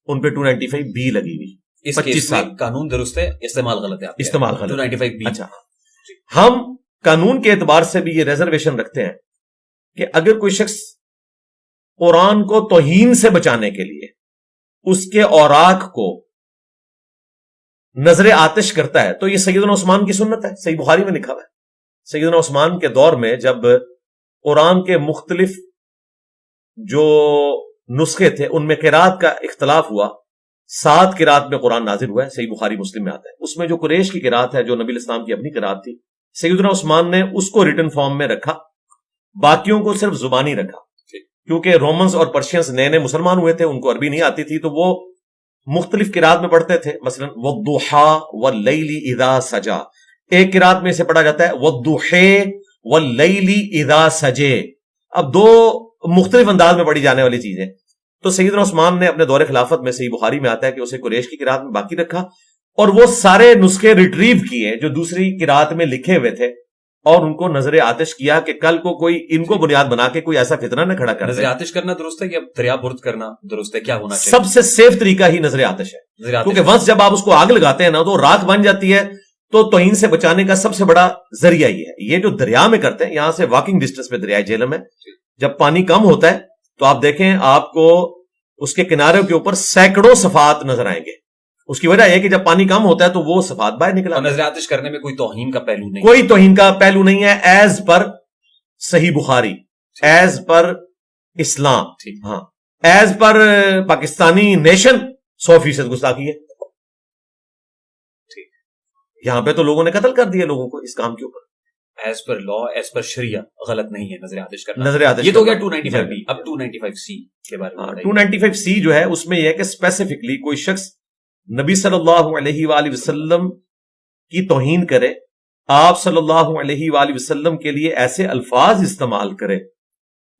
ان پہ 295B لگی ہوئی. 25 سال. قانون درست ہے, استعمال غلط ہے. استعمال غلط. 295B. اچھا, ہم قانون کے اعتبار سے بھی یہ ریزرویشن رکھتے ہیں کہ اگر کوئی شخص قرآن کو توہین سے بچانے کے لیے اس کے اوراق کو نظر آتش کرتا ہے تو یہ سیدنا عثمان کی سنت ہے. صحیح بخاری میں لکھا ہوا ہے. سیدنا عثمان کے دور میں جب قرآن کے مختلف جو نسخے تھے ان میں قرات کا اختلاف ہوا, 7 قرات میں قرآن نازل ہوا ہے, صحیح بخاری مسلم میں آتا ہے. اس میں جو قریش کی قرات ہے جو نبی الاسلام کی اپنی قرات تھی, سیدنا عثمان نے اس کو ریٹن فارم میں رکھا, باقیوں کو صرف زبانی رکھا, کیونکہ رومنز اور پرشینز نئے نئے مسلمان ہوئے تھے, ان کو عربی نہیں آتی تھی, تو وہ مختلف قرات میں پڑھتے تھے. مثلا وَالضُّحَىٰ وَاللَّيْلِ إِذَا سَجَا, ایک قرات میں سے پڑھا جاتا ہے وَالضُّحَىٰ وَاللَّيْلِ إِذَا سَجَا. اب دو مختلف انداز میں پڑھی جانے والی چیزیں. تو سیدنا عثمان نے اپنے دور خلافت میں, صحیح بخاری میں آتا ہے کہ اسے قریش کی قرات میں باقی رکھا اور وہ سارے نسخے ریٹریو کیے جو دوسری قرات میں لکھے ہوئے تھے اور ان کو نظر آتش کیا کہ کل کو کوئی ان کو بنیاد بنا کے کوئی ایسا فتنہ نہ کھڑا کر. نظر آتش کرنا درست ہے یا دریا برد کرنا درست ہے؟ کیا ہونا چاہیے؟ سب سے سیف طریقہ ہی نظر آتش ہے, کیونکہ ونس جب آپ اس کو آگ لگاتے ہیں نا تو راکھ بن جاتی ہے, تو توہین سے بچانے کا سب سے بڑا ذریعہ یہ ہے. یہ جو دریا میں کرتے ہیں, یہاں سے واکنگ ڈسٹینس میں دریائے جہلم ہے, جب پانی کم ہوتا ہے تو آپ دیکھیں آپ کو اس کے کنارے کے اوپر سینکڑوں صفحات نظر آئیں گے. اس کی وجہ یہ کہ جب پانی کم ہوتا ہے تو وہ صفات باہر نکلا. اور نظر آتش کرنے میں کوئی توہین کا پہلو نہیں, کوئی توہین کا پہلو نہیں ہے, ایز پر صحیح بخاری, ایز پر اسلام, ہاں ایز پر پاکستانی نیشن 100% گستاخی ہے. یہاں پہ تو لوگوں نے قتل کر دیا لوگوں کو اس کام کے اوپر. ایز پر لا, ایز پر شریعہ غلط نہیں ہے نظر آتش کرنا. نظر آتش یہ تو گیا 295B. اب 295C کے بارے میں 295C جو ہے اس میں یہ ہے کہ اسپیسیفکلی کوئی شخص نبی صلی اللہ علیہ وآلہ وسلم کی توہین کرے, آپ صلی اللہ علیہ وآلہ وسلم کے لیے ایسے الفاظ استعمال کرے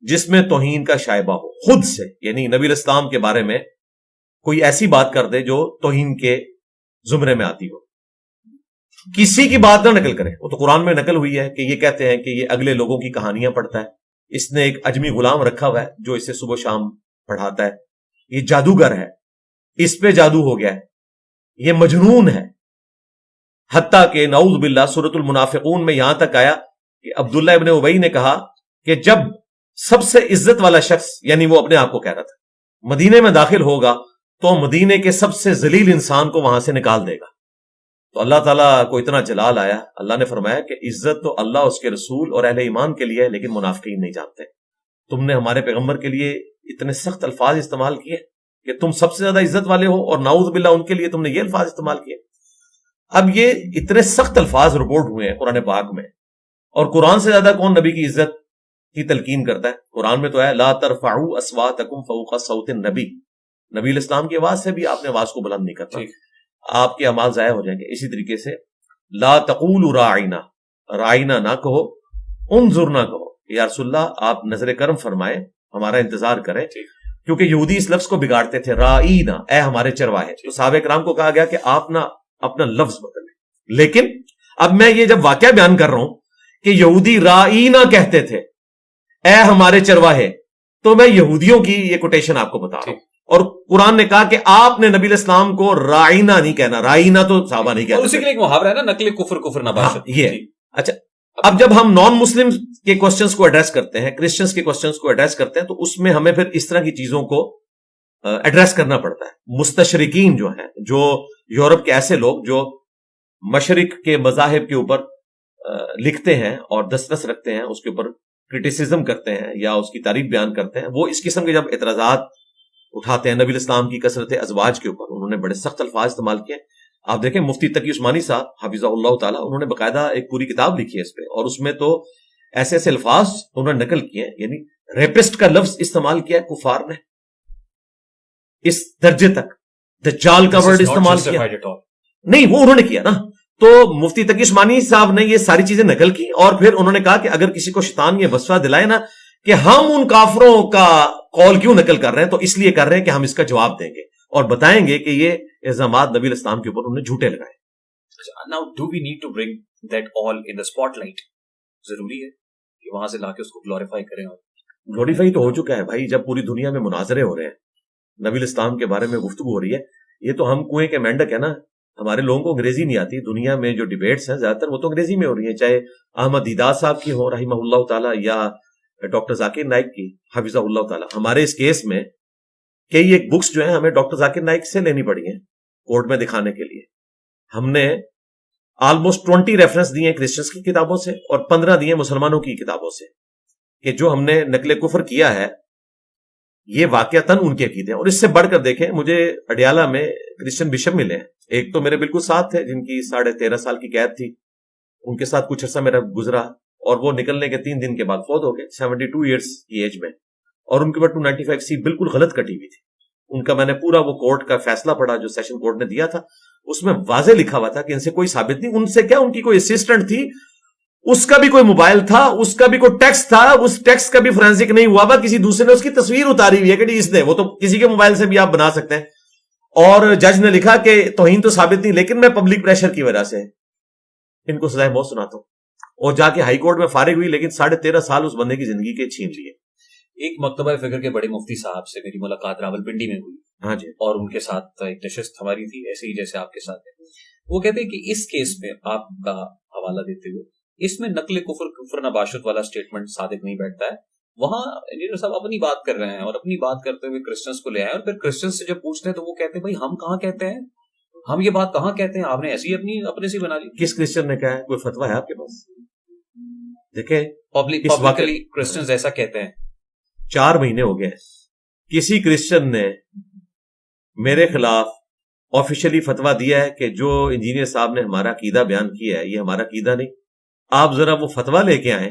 جس میں توہین کا شائبہ ہو خود سے, یعنی نبی الاسلام کے بارے میں کوئی ایسی بات کر دے جو توہین کے زمرے میں آتی ہو, کسی کی بات نہ نقل کرے. وہ تو قرآن میں نقل ہوئی ہے کہ یہ کہتے ہیں کہ یہ اگلے لوگوں کی کہانیاں پڑھتا ہے, اس نے ایک اجمی غلام رکھا ہوا ہے جو اسے صبح شام پڑھاتا ہے, یہ جادوگر ہے, اس پہ جادو ہو گیا ہے, یہ مجنون ہے. حتیٰ کہ نعوذ باللہ سورۃ المنافقون میں یہاں تک آیا کہ عبداللہ ابن ابی نے کہا کہ جب سب سے عزت والا شخص, یعنی وہ اپنے آپ کو کہہ رہا تھا, مدینے میں داخل ہوگا تو مدینے کے سب سے ذلیل انسان کو وہاں سے نکال دے گا. تو اللہ تعالیٰ کو اتنا جلال آیا, اللہ نے فرمایا کہ عزت تو اللہ اس کے رسول اور اہل ایمان کے لیے ہے, لیکن منافقین نہیں جانتے. تم نے ہمارے پیغمبر کے لیے اتنے سخت الفاظ استعمال کیے کہ تم سب سے زیادہ عزت والے ہو, اور نعوذ باللہ ان کے لیے تم نے یہ الفاظ استعمال کیے. اب یہ اتنے سخت الفاظ رپورٹ ہوئے ہیں قرآن پاک میں, اور قرآن سے زیادہ کون نبی کی عزت کی تلقین کرتا ہے؟ قرآن میں تو ہے لا ترفعوا اصواتکم فوق صوت النبی, نبی الاسلام کی آواز سے بھی آپ نے آواز کو بلند نہیں کرنا, آپ کے اعمال ضائع ہو جائیں گے. اسی طریقے سے لا تقولوا راعنا, راعنا نہ کہو, انظرنا کہو, یا رسول اللہ آپ نظر کرم فرمائیں, ہمارا انتظار کریں, کیونکہ یہودی اس لفظ کو بگاڑتے تھے, راعینا اے ہمارے چرواہے. تو صحابہ کرام کو کہا گیا کہ آپ نہ اپنا لفظ بدلیں. لیکن اب میں یہ جب واقعہ بیان کر رہا ہوں کہ یہودی راعینا کہتے تھے, اے ہمارے چرواہے, تو میں یہودیوں کی یہ کوٹیشن آپ کو بتا رہا ہوں, اور قرآن نے کہا کہ آپ نے نبی الاسلام کو رائنا نہیں کہنا, رائنا تو صحابہ نہیں کہتے. اسی کے لیے ایک محاورہ ہے نا, نقل کفر کفر نباشت. یہ اچھا, اب جب ہم نان مسلم کے کوسچنز کو ایڈریس کرتے ہیں, کرسچنز کے کوسچنز کو ایڈریس کرتے ہیں, تو اس میں ہمیں پھر اس طرح کی چیزوں کو ایڈریس کرنا پڑتا ہے. مستشرقین جو ہیں, جو یورپ کے ایسے لوگ جو مشرق کے مذاہب کے اوپر لکھتے ہیں اور دسترس رکھتے ہیں, اس کے اوپر کرٹیسزم کرتے ہیں یا اس کی تعریف بیان کرتے ہیں, وہ اس قسم کے جب اعتراضات اٹھاتے ہیں نبی الاسلام کی کثرت ازواج کے اوپر, انہوں نے بڑے سخت الفاظ استعمال کیے. آپ دیکھیں مفتی تقی عثمانی صاحب حفظہ اللہ تعالیٰ, انہوں نے باقاعدہ ایک پوری کتاب لکھی ہے اس پہ, اور اس میں تو ایسے ایسے الفاظ انہوں نے نقل کیے ہیں, یعنی ریپسٹ کا لفظ استعمال کیا ہے کفار نے اس درجے تک, دجال کا ورڈ استعمال کیا نہیں, وہ انہوں نے کیا نا. تو مفتی تقی عثمانی صاحب نے یہ ساری چیزیں نقل کی, اور پھر انہوں نے کہا کہ اگر کسی کو شیطان یہ وسوسہ دلائے نا کہ ہم ان کافروں کا قول کیوں نقل کر رہے ہیں, تو اس لیے کر رہے ہیں کہ ہم اس کا جواب دیں گے اور بتائیں گے کہ یہ الزامات نبی الاسلام کے اوپر انہوں نے جھوٹے لگائے. Now do we need to bring that all in the spotlight? ضروری ہے کہ وہاں سے لا کے اس کو گلوریفائی کریں. اور گلوریفائی تو ہو چکا ہے بھائی, جب پوری دنیا میں مناظرے ہو رہے ہیں, نبی الاسلام کے بارے میں گفتگو ہو رہی ہے. یہ تو ہم کنویں کے مینڈک ہے نا, ہمارے لوگوں کو انگریزی نہیں آتی. دنیا میں جو ڈیبیٹس ہیں زیادہ تر وہ تو انگریزی میں ہو رہی ہیں, چاہے احمد دیدار صاحب کی ہو رحمہ اللہ تعالیٰ, یا ڈاکٹر ذاکر نائک کی حفظہ اللہ تعالیٰ. ہمارے اس کیس میں کئی ایک بکس جو ہیں ہمیں ڈاکٹر ذاکر نائک سے لینی پڑی ہیں کورٹ میں دکھانے کے لیے. ہم نے آلموسٹ 20 ریفرنس دیے کرسچنس کی کتابوں سے اور 15 دیے مسلمانوں کی کتابوں سے, کہ جو ہم نے نقل کفر کیا ہے یہ واقعتاً ان کے عقیدے ہیں. اور اس سے بڑھ کر دیکھیں, مجھے اڈیالہ میں کرسچن بشپ ملے ہیں, ایک تو میرے بالکل ساتھ تھے جن کی 13.5 سال کی قید تھی, ان کے ساتھ کچھ عرصہ میرا گزرا, اور وہ نکلنے کے 3 دن کے بعد فوت ہو گئے 72 ایئرس کی ایج میں, اور ان کے بعد 295C بالکل غلط کٹی ہوئی تھی. ان کا میں نے پورا وہ کورٹ کا فیصلہ پڑھا جو سیشن کورٹ نے دیا تھا, اس میں واضح لکھا ہوا تھا کہ ان سے کوئی ثابت نہیں. ان سے کیا, ان کی کوئی اسسٹنٹ تھی, اس کا بھی کوئی موبائل تھا, اس کا بھی کوئی ٹیکسٹ تھا, اس ٹیکسٹ کا بھی فورینسک نہیں ہوا ہوا, کسی دوسرے نے اس کی تصویر اتاری ہوئی ہے کہ اس نے, وہ تو کسی کے موبائل سے بھی آپ بنا سکتے ہیں. اور جج نے لکھا کہ توہین تو ثابت نہیں, لیکن میں پبلک پریشر کی وجہ سے ان کو سزائے موت سناتا ہوں. اور جا کے ہائی کورٹ میں فارغ ہوئی, لیکن 13.5 سال اس بندے کی زندگی کے چھین لیے. ایک مکتبہ فکر کے بڑے مفتی صاحب سے میری ملاقات راولپنڈی میں ہوئی. ہاں جی. اور ان کے ساتھ ایک نشست ہماری تھی, ایسے ہی جیسے آپ کے ساتھ ہے. وہ کہتے ہیں کہ اس کیس میں آپ کا حوالہ دیتے ہوئے, اس میں نقل کفر نباشت والا سٹیٹمنٹ صادق نہیں بیٹھتا ہے. وہاں انجینئر صاحب اپنی بات کر رہے ہیں, اور اپنی بات کرتے ہوئے کرسچنس کو لے آئے, اور پھر کرسچنس سے جب پوچھتے ہیں تو وہ کہتے ہیں بھائی ہم کہاں کہتے ہیں ہم یہ بات کہاں کہتے ہیں؟ آپ نے ایسی اپنے سے بنا لی. کس کرسچن نے کہا ہے؟ کوئی فتویٰ ہے آپ کے پاس؟ دیکھیں پبلکلی کرسچنز ایسا کہتے ہیں. 4 مہینے ہو گئے کسی کرسچن نے میرے خلاف آفیشلی فتویٰ دیا ہے کہ جو انجینئر صاحب نے ہمارا عقیدہ بیان کیا ہے یہ ہمارا عقیدہ نہیں. آپ ذرا وہ فتویٰ لے کے آئیں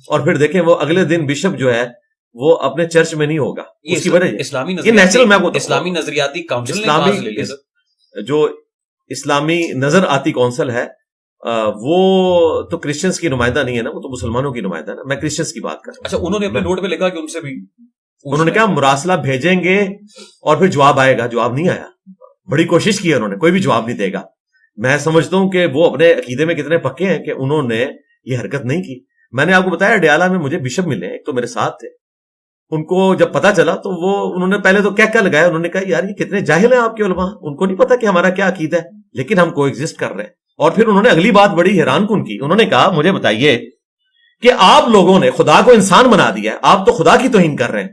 اور پھر دیکھیں وہ اگلے دن بشپ جو ہے وہ اپنے چرچ میں نہیں ہوگا. اس کی وجہ اسلامی نظریاتی کونسل جو اسلامی نظر آتی کونسل ہے وہ تو کرسچنز کی نمائندہ نہیں ہے نا, وہ تو مسلمانوں کی نمائندہ ہے نا. میں کرسچنز کی بات کر رہا ہوں. اچھا, انہوں نے اپنے نوٹ پہ لکھا کہ ان سے بھی انہوں نے کہا مراسلہ بھیجیں گے اور پھر جواب آئے گا. جواب نہیں آیا. بڑی کوشش کی ہے انہوں نے, کوئی بھی جواب نہیں دے گا. میں سمجھتا ہوں کہ وہ اپنے عقیدے میں کتنے پکے ہیں کہ انہوں نے یہ حرکت نہیں کی. میں نے آپ کو بتایا ڈیالہ میں مجھے بشپ ملے, ایک تو میرے ساتھ تھے. ان کو جب پتا چلا تو وہ انہوں نے پہلے تو کیا لگایا, انہوں نے کہا یار یہ کتنے جاہل ہیں آپ کے علماء, ان کو نہیں پتا کہ ہمارا کیا عقیدہ ہے, لیکن ہم کو ایگزسٹ کر رہے ہیں. اور پھر انہوں نے اگلی بات بڑی حیران کن کی. انہوں نے کہا مجھے بتائیے کہ آپ لوگوں نے خدا کو انسان بنا دیا ہے, آپ تو خدا کی توہین کر رہے ہیں.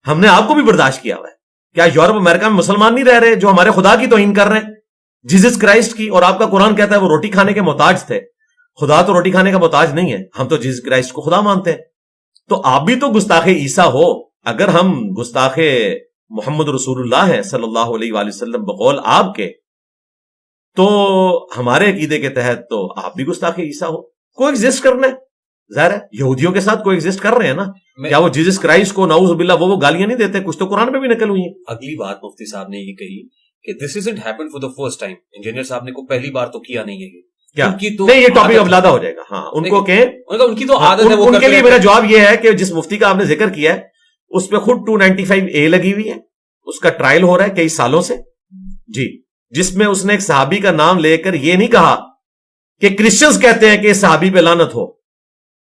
ہم نے آپ کو بھی برداشت کیا ہوا ہے. کیا یورپ امریکہ میں مسلمان نہیں رہ رہے جو ہمارے خدا کی توہین کر رہے ہیں, جیزس کرائسٹ کی؟ اور آپ کا قرآن کہتا ہے وہ روٹی کھانے کے محتاج تھے. خدا تو روٹی کھانے کا محتاج نہیں ہے, ہم تو جیزس کرائسٹ کو خدا مانتے ہیں. تو آپ بھی تو گستاخ عیسیٰ ہو. اگر ہم گستاخ محمد رسول اللہ ہیں صلی اللہ علیہ وآلہ وسلم بقول آپ کے, تو ہمارے عقیدے کے تحت تو آپ بھی گستاخ عیسیٰ ہو. کو ایگزسٹ کرنا ہے, ظاہر ہے یہودیوں کے ساتھ کو ایگزسٹ کر رہے ہیں نا. کیا وہ جیزس کرائسٹ کو نعوذ باللہ وہ گالیاں نہیں دیتے؟ کچھ تو قرآن پہ بھی نقل ہوئی ہیں. اگلی بات مفتی صاحب نے یہ کہی کہ this isn't happen for the first time. Engineer صاحب نے کو پہلی بار تو کیا نہیں ہے. کیا نہیں, یہ ٹاپک اب علیحدہ ہو جائے گا. ہاں, ان کو کہیں ان کی تو عادت ہے. ان کے لیے میرا جواب یہ ہے کہ جس مفتی کا آپ نے ذکر کیا ہے اس پہ خود 295A لگی ہوئی ہے, اس کا ٹرائل ہو رہا ہے کئی سالوں سے جی, جس میں اس نے ایک صحابی کا نام لے کر یہ نہیں کہا کہ کرسچنز کہتے ہیں کہ صحابی پہ لعنت ہو,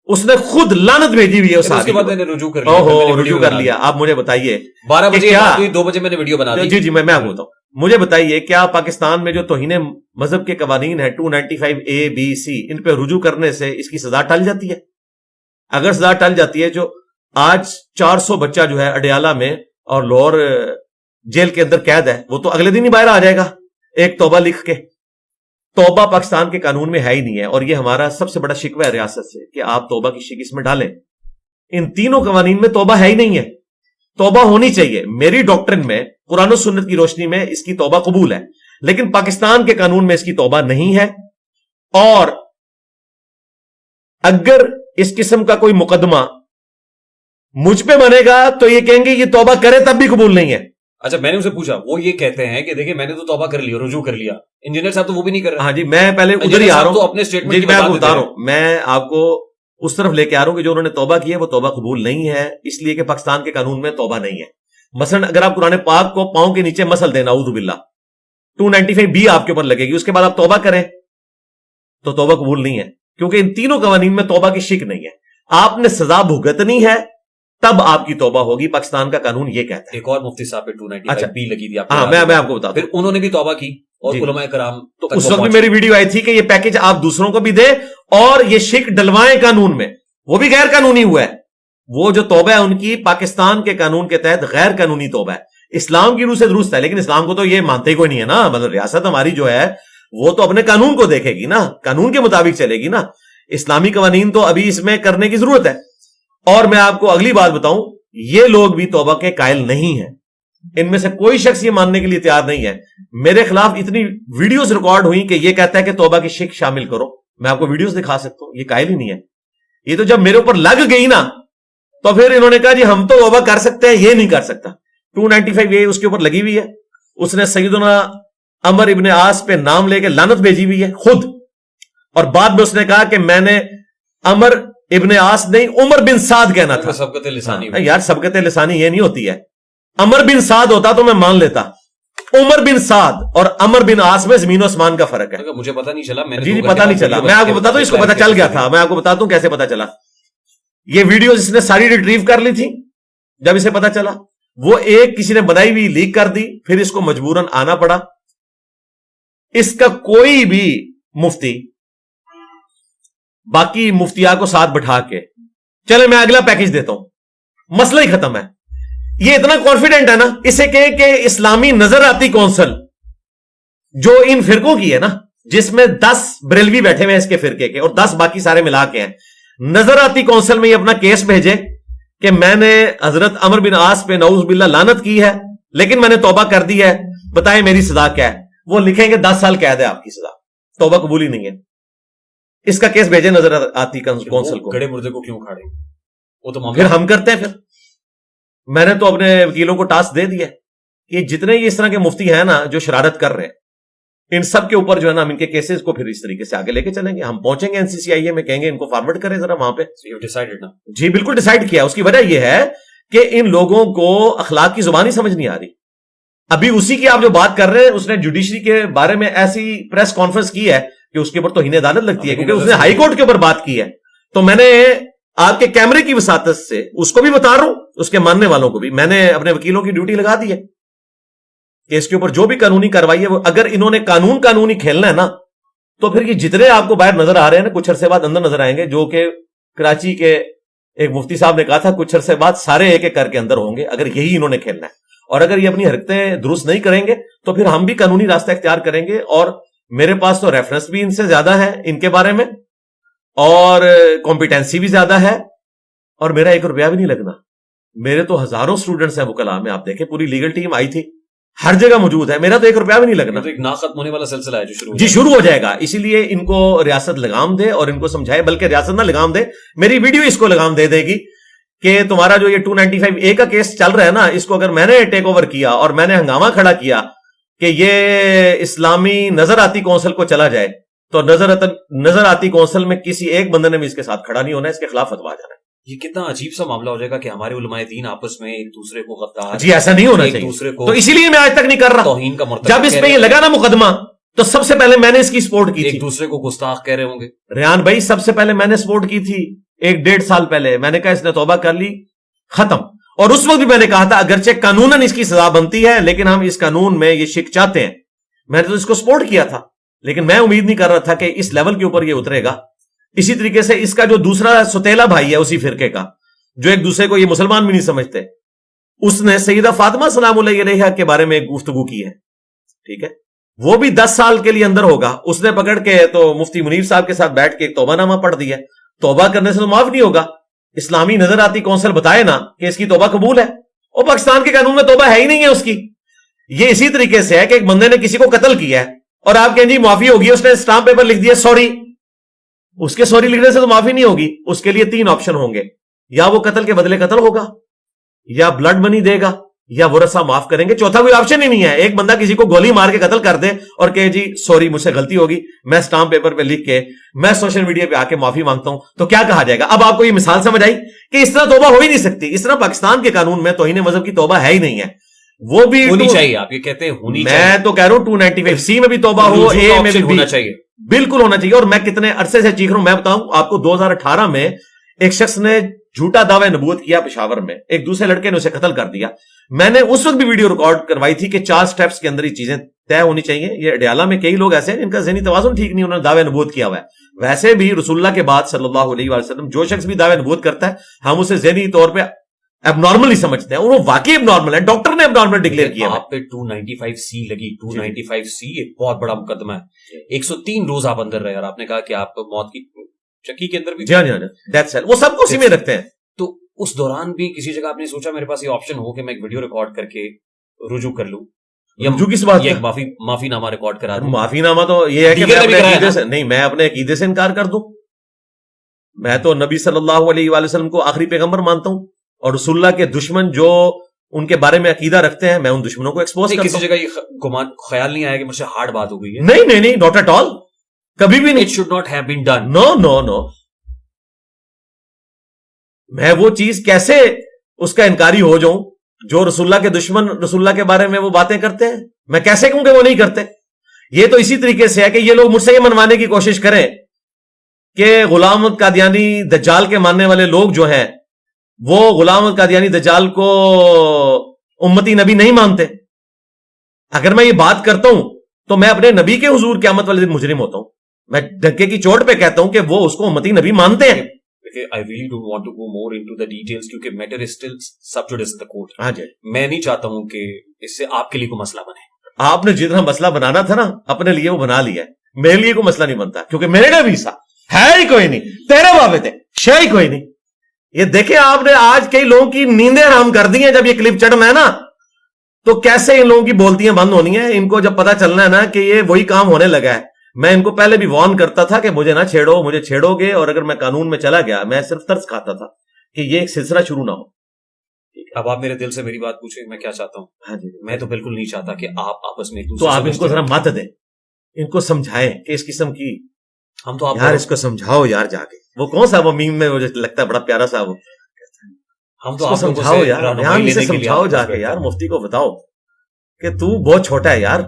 اس نے خود لعنت بھیجی ہوئی ہے اس صحابی کو. رجوع کر لیا. آپ مجھے بتائیے 12 بجے 2 بجے میں نے ویڈیو بنا دی. جی میں آپ کو بتاؤں, مجھے بتائیے کیا پاکستان میں جو توہین مذہب کے قوانین ہیں 295A B C, ان پہ رجوع کرنے سے اس کی سزا ٹل جاتی ہے؟ اگر سزا ٹل جاتی ہے, جو آج 400 بچہ جو ہے اڈیالہ میں اور لاہور جیل کے اندر قید ہے, وہ تو اگلے دن ہی باہر آ جائے گا ایک توبہ لکھ کے. توبہ پاکستان کے قانون میں ہے ہی نہیں ہے, اور یہ ہمارا سب سے بڑا شکوہ ہے ریاست سے کہ آپ توبہ کی شک اس میں ڈالیں. ان تینوں قوانین میں توبہ ہے ہی نہیں ہے. توبہ ہونی چاہیے. میری ڈاکٹرن میں قرآن و سنت کی روشنی میں اس کی توبہ قبول ہے, لیکن پاکستان کے قانون میں اس کی توبہ نہیں ہے. اور اگر اس قسم کا کوئی مقدمہ مجھ پہ بنے گا تو یہ کہیں گے یہ توبہ کرے تب بھی قبول نہیں ہے. اچھا, میں نے اسے پوچھا, وہ یہ کہتے ہیں کہ دیکھیں میں نے تو توبہ کر لیا, رجوع کر لیا. انجینئر صاحب تو وہ بھی نہیں کر رہے. ہاں جی, میں پہلے ادھر ہی آ رہا ہوں. اپنے اسٹیٹمنٹ میں آپ کو بتا رہا ہوں, میں آپ کو اس طرف لے کے آ رہا ہوں کہ جو انہوں نے توبہ کی ہے وہ توبہ قبول نہیں ہے, اس لیے کہ پاکستان کے قانون میں توبہ نہیں ہے. مثلا اگر آپ قرآن پاک کو پاؤں کے نیچے مسل دیں نعوذ باللہ, 295B آپ کے اوپر لگے گی, اس کے بعد آپ توبہ کریں تو توبہ قبول نہیں ہے, کیونکہ ان تینوں قوانین میں توبہ کی شک نہیں ہے. آپ نے سزا بھگتنی ہے تب آپ کی توبہ ہوگی. پاکستان کا قانون یہ کہتا ہے. ایک اور مفتی صاحب پہ 295B لگی تھی. ہاں, میں آپ کو بتا دوں, پھر انہوں نے بھی توبہ کی اور علماء کرام, تو اس وقت بھی میری ویڈیو آئی تھی کہ یہ پیکج آپ دوسروں کو بھی دیں اور یہ شک ڈلوائیں قانون میں, وہ بھی غیر قانونی ہوا ہے. وہ جو توبہ ہے ان کی پاکستان کے قانون کے تحت غیر قانونی توبہ ہے. اسلام کی روح سے درست ہے, لیکن اسلام کو تو یہ مانتے ہی کوئی نہیں ہے نا. مطلب ریاست ہماری جو ہے وہ تو اپنے قانون کو دیکھے گی نا, قانون کے مطابق چلے گی نا. اسلامی قوانین تو ابھی اس میں کرنے کی ضرورت ہے. اور میں آپ کو اگلی بات بتاؤں, یہ لوگ بھی توبہ کے قائل نہیں ہیں. ان میں سے کوئی شخص یہ ماننے کے لیے تیار نہیں ہے. میرے خلاف اتنی ویڈیوز ریکارڈ ہوئی کہ یہ کہتا ہے کہ توبہ کی شک شامل کرو. میں آپ کو ویڈیوز دکھا سکتا ہوں, یہ قائل ہی نہیں ہے. یہ تو جب میرے اوپر لگ گئی نا تو پھر انہوں نے کہا جی ہم تو توبہ کر سکتے ہیں, یہ نہیں کر سکتا. 295A اس کے اوپر لگی ہوئی ہے. اس نے سیدنا عمر ابن عاص پہ نام لے کے لعنت بھیجی ہوئی ہے خود, اور بعد میں اس نے کہا کہ میں نے عمر ابن عاص نہیں عمر بن سعد کہنا تھا. سبقت لسانی یار, سبقت لسانی یہ نہیں ہوتی ہے. عمر بن سعد ہوتا تو میں مان لیتا. عمر بن سعد اور عمر بن عاص میں زمین و آسمان کا فرق ہے. مجھے پتا نہیں چلا. جی پتا نہیں چلا. میں آپ کو بتا دوں, اس کو پتا چل گیا تھا. میں آپ کو بتا دوں کیسے پتا چلا. یہ ویڈیو اس نے ساری ریٹریو کر لی تھی. جب اسے پتا چلا وہ ایک کسی نے بنائی ہوئی لیک کر دی, پھر اس کو مجبوراً آنا پڑا. اس کا کوئی بھی مفتی باقی مفتیاء کو ساتھ بٹھا کے چلے میں اگلا پیکج دیتا ہوں, مسئلہ ہی ختم ہے. یہ اتنا کانفیڈنٹ ہے نا, اسے کہیں کہ اسلامی نظر آتی کونسل جو ان فرقوں کی ہے نا, جس میں 10 بریلوی بیٹھے ہوئے ہیں اس کے فرقے کے اور 10 باقی سارے ملا کے ہیں, نظر آتی کونسل میں یہ اپنا کیس بھیجے کہ میں نے حضرت عمر بن عاص پہ نعوذ باللہ لعنت کی ہے لیکن میں نے توبہ کر دی ہے, بتائیں میری سزا کیا ہے. وہ لکھیں گے 10 سال قید ہے آپ کی سزا, توبہ قبول ہی نہیں ہے. اس کا کیس بھیجے نظر آتی کونسل کو. گڑے مردے کو کیوں کھاڑے, وہ تو پھر ہم کرتے ہیں. پھر میں نے تو اپنے وکیلوں کو ٹاسک دے دیا کہ جتنے یہ اس طرح کے مفتی ہیں نا جو شرارت کر رہے ہیں, ان سب کے اوپر جو ہے نا ہم ان کے کیسز کو پھر اس طریقے سے آگے لے کے چلیں گے. ہم پہنچیں گے NCCIA میں, کہیں گے ان کو فارورڈ کریں ذرا وہاں پہ. جی بالکل ڈیسائیڈ کیا. اس کی وجہ یہ ہے کہ ان لوگوں کو اخلاق کی زبان ہی سمجھ نہیں آ رہی. ابھی اسی کی آپ جو بات کر رہے ہیں, اس نے جوڈیشری کے بارے میں ایسی پریس کانفرنس کی ہے کہ اس کے اوپر توہین عدالت لگتی ہے کیونکہ اس نے ہائی کورٹ کے اوپر بات کی ہے. تو میں نے آپ کے کیمرے کی وساطت سے اس کو بھی بتا رہا ہوں, اس کے ماننے والوں کو بھی, میں نے اپنے وکیلوں کی ڈیوٹی لگا دی ہے کہ اس کے اوپر جو بھی قانونی کاروائی ہے وہ, اگر انہوں نے قانونی کھیلنا ہے نا تو پھر یہ جتنے آپ کو باہر نظر آ رہے ہیں نا کچھ عرصے بعد اندر نظر آئیں گے, جو کہ کراچی کے ایک مفتی صاحب نے کہا تھا کچھ عرصے بعد سارے ایک ایک کر کے اندر ہوں گے, اگر یہی انہوں نے کھیلنا ہے. اور اگر یہ اپنی حرکتیں درست نہیں کریں گے تو پھر ہم بھی قانونی راستہ اختیار کریں گے. اور میرے پاس تو ریفرنس بھی ان سے زیادہ ہے ان کے بارے میں, اور کمپیٹنسی بھی زیادہ ہے, اور میرا 1 روپیہ بھی نہیں لگنا. میرے تو ہزاروں سٹوڈنٹس ہیں وکلاء میں, آپ دیکھیں پوری لیگل ٹیم آئی تھی, ہر جگہ موجود ہے, میرا تو 1 روپیہ بھی نہیں لگنا. تو ایک نا ختم ہونے والا سلسلہ ہے جو شروع ہو جائے گا. اسی لیے ان کو ریاست لگام دے اور ان کو سمجھائے, بلکہ ریاست نہ لگام دے, میری ویڈیو اس کو لگام دے گی کہ تمہارا جو یہ 295A کا کیس چل رہا ہے نا, اس کو اگر میں نے ٹیک اوور کیا اور میں نے ہنگامہ کھڑا کیا کہ یہ اسلامی نظر آتی کونسل کو چلا جائے, تو نظر آتی کونسل میں کسی ایک بندے نے بھی اس کے ساتھ کھڑا نہیں ہونا, اس کے خلاف فتویٰ جانا ہے. یہ کتنا عجیب سا معاملہ ہو جائے گا کہ ہمارے علماء دین آپس میں ایک دوسرے کو غدار, جی ایسا نہیں ہونا چاہیے. دوسرے کو, تو اسی لیے میں آج تک نہیں کر رہا. توہین کا مرتکب جب اس پہ یہ لگا نا مقدمہ تو سب سے پہلے میں نے اس کی سپورٹ کی تھی. ایک دوسرے کو گستاخ کہہ رہے ہوں گے. ریان بھائی سب سے پہلے میں نے سپورٹ کی تھی 1-1.5 سال پہلے. میں نے کہا اس نے توبہ کر لی, ختم. اور اس وقت بھی میں نے کہا تھا اگرچہ قانوناً اس کی سزا بنتی ہے لیکن ہم اس قانون میں یہ شک چاہتے ہیں. میں نے تو اس کو سپورٹ کیا تھا, لیکن میں امید نہیں کر رہا تھا کہ اس لیول کے اوپر یہ اترے گا. اسی طریقے سے اس کا جو دوسرا ستیلا بھائی ہے اسی فرقے کا, جو ایک دوسرے کو یہ مسلمان بھی نہیں سمجھتے, اس نے سیدہ فاطمہ سلام اللہ علیہا کے بارے میں ایک گفتگو کی ہے. ٹھیک ہے, وہ بھی 10 سال کے لیے اندر ہوگا. اس نے پکڑ کے تو مفتی منیر صاحب کے ساتھ بیٹھ کے ایک توبہ نامہ پڑھ دیا. توبہ کرنے سے تو معاف نہیں ہوگا. اسلامی نظر آتی کونسل بتائے نا کہ اس کی توبہ قبول ہے, اور پاکستان کے قانون میں توبہ ہے ہی نہیں ہے اس کی. یہ اسی طریقے سے ہے کہ ایک بندے نے کسی کو قتل کیا ہے اور آپ کہیں جی معافی ہوگی, اس نے اسٹامپ پیپر لکھ دیا سوری. اس کے سوری لکھنے سے تو معافی نہیں ہوگی. اس کے لیے 3 آپشن ہوں گے, یا وہ قتل کے بدلے قتل ہوگا, یا بلڈ منی دے گا, یا ورثہ معاف کریں گے. چوتھا کوئی آپشن ہی نہیں ہے. ایک بندہ کسی کو گولی مار کے قتل کر دے اور کہ جی سوری مجھ سے غلطی ہوگی, میں اسٹامپ پیپر پہ لکھ کے میں سوشل میڈیا پہ آ کے معافی مانگتا ہوں, تو کیا کہا جائے گا؟ اب آپ کو یہ مثال سمجھ آئی کہ اس طرح توبہ ہو ہی نہیں سکتی. اس طرح پاکستان کے قانون میں توہین مذہب کی توبہ ہے ہی نہیں ہے. وہ بھی ہونی چاہیے. آپ یہ کہتے ہیں ہونی چاہیے, میں تو کہہ رہا ہوں 295C میں بھی توبہ ہو, اے میں بھی ہونا چاہیے, بالکل ہونا چاہیے. اور میں کتنے عرصے سے چیخ رہا ہوں. میں بتاؤں آپ کو 2018 میں ایک شخص نے جھوٹا دعوی نبوت کیا پشاور میں, ایک دوسرے لڑکے نے اسے قتل کر دیا. میں نے اس وقت بھی ویڈیو ریکارڈ کروائی تھی کہ 4 سٹیپس کے اندر یہ چیزیں طے ہونی چاہیے. یہ اڈیالہ میں کئی لوگ ایسے ہیں جن کا ذہنی توازن ٹھیک نہیں, انہوں نے دعوی نبوت کیا ہوا ہے. ویسے بھی رسول اللہ کے بعد صلی اللہ علیہ وسلم جو شخص بھی دعوی نبوت کرتا ہے ہم اسے ذہنی طور پہ اب نارمل ہی سمجھتے ہیں, اور وہ واقعی اب نارمل ہے. ڈاکٹر نے اب نارمل ڈکلیئر کیا. آپ پہ 295C لگی. 295C ایک بہت بڑا مقدمہ ہے. 103 روز آپ اندر رہے, اور آپ نے کہا کہ آپ موت کی چکی کے اندر بھی, جی ہاں ڈیتھ سیل, وہ سب کو اسی میں رکھتے ہیں. تو اس دوران بھی کسی جگہ آپ نے سوچا میرے پاس یہ آپشن ہو کہ میں ایک ویڈیو ریکارڈ کر کے رجوع کر لوں, یا رجوع کس بات کا معافی نامہ ریکارڈ کرا دوں؟ معافی نامہ تو یہ ہے کہ میں اپنے عقیدے سے انکار کر دوں. میں تو نبی صلی اللہ علیہ وآلہ وسلم کو آخری پیغمبر مانتا ہوں, اور رسول اللہ کے دشمن جو ان کے بارے میں عقیدہ رکھتے ہیں میں ان دشمنوں کو ایکسپوز کرتا ہوں. کسی جگہ یہ خیال نہیں آیا کہ مجھ سے ہارڈ بات ہو گئی ہے؟ نہیں, ناٹ ایٹ آل, کبھی بھی نہیں. It should not have been done. No. میں وہ چیز کیسے اس کا انکاری ہو جاؤں جو رسول اللہ کے دشمن رسول اللہ کے بارے میں وہ باتیں کرتے ہیں؟ میں کیسے کہوں کہ وہ نہیں کرتے؟ یہ تو اسی طریقے سے ہے کہ یہ لوگ مجھ سے یہ منوانے کی کوشش کریں کہ غلام احمد قادیانی دجال کے ماننے والے لوگ جو ہیں وہ غلام احمد قادیانی دجال کو امتی نبی نہیں مانتے. اگر میں یہ بات کرتا ہوں تو میں اپنے نبی کے حضور قیامت والے دن مجرم ہوتا ہوں. میں ڈھکے کی چوٹ پہ کہتا ہوں کہ وہ اس کو امتی نبی مانتے ہیں. I really don't want to go more into the details کیونکہ matter is still sub judice in the court. ہاں جی, میں نہیں چاہتا ہوں کہ اس سے آپ کے لیے کوئی مسئلہ بنے. آپ نے جتنا مسئلہ بنانا تھا نا اپنے لیے وہ بنا لیا ہے, میرے لیے کوئی مسئلہ نہیں بنتا, کیونکہ میرے لیے بھی ہے ہی کوئی نہیں, تیرے بابے تھے شے ہی کوئی نہیں. یہ دیکھیں آپ نے آج کئی لوگوں کی نیندیں حرام کر دی ہیں. جب یہ کلپ چڑھنا ہے نا تو کیسے ان لوگوں کی بولتیاں بند ہونی ہیں. ان کو جب پتا چلنا ہے نا کہ یہ وہی کام ہونے لگا ہے. میں ان کو پہلے بھی وارن کرتا تھا کہ مجھے نہ چھیڑو, مجھے چھیڑو گے اور اگر میں قانون میں چلا گیا, میں صرف ترس کھاتا تھا کہ یہ ایک سلسلہ شروع نہ ہو. اب آپ میرے دل سے میری بات پوچھیں میں کیا چاہتا ہوں. ہاں جی, میں تو بالکل نہیں چاہتا کہ آپ آپس میں تو آپ ان کو ذرا مت دیں, ان کو سمجھائیں کہ اس قسم کی, ہم تو یار اس کو سمجھاؤ یار جا کے. وہ کون سا وہ میم میں مجھے لگتا ہے بڑا پیارا سا, وہ ہم تو سمجھاؤ یار, یہاں سے سمجھاؤ جا کے یار, مفتی کو بتاؤ کہ تو بہت چھوٹا ہے یار,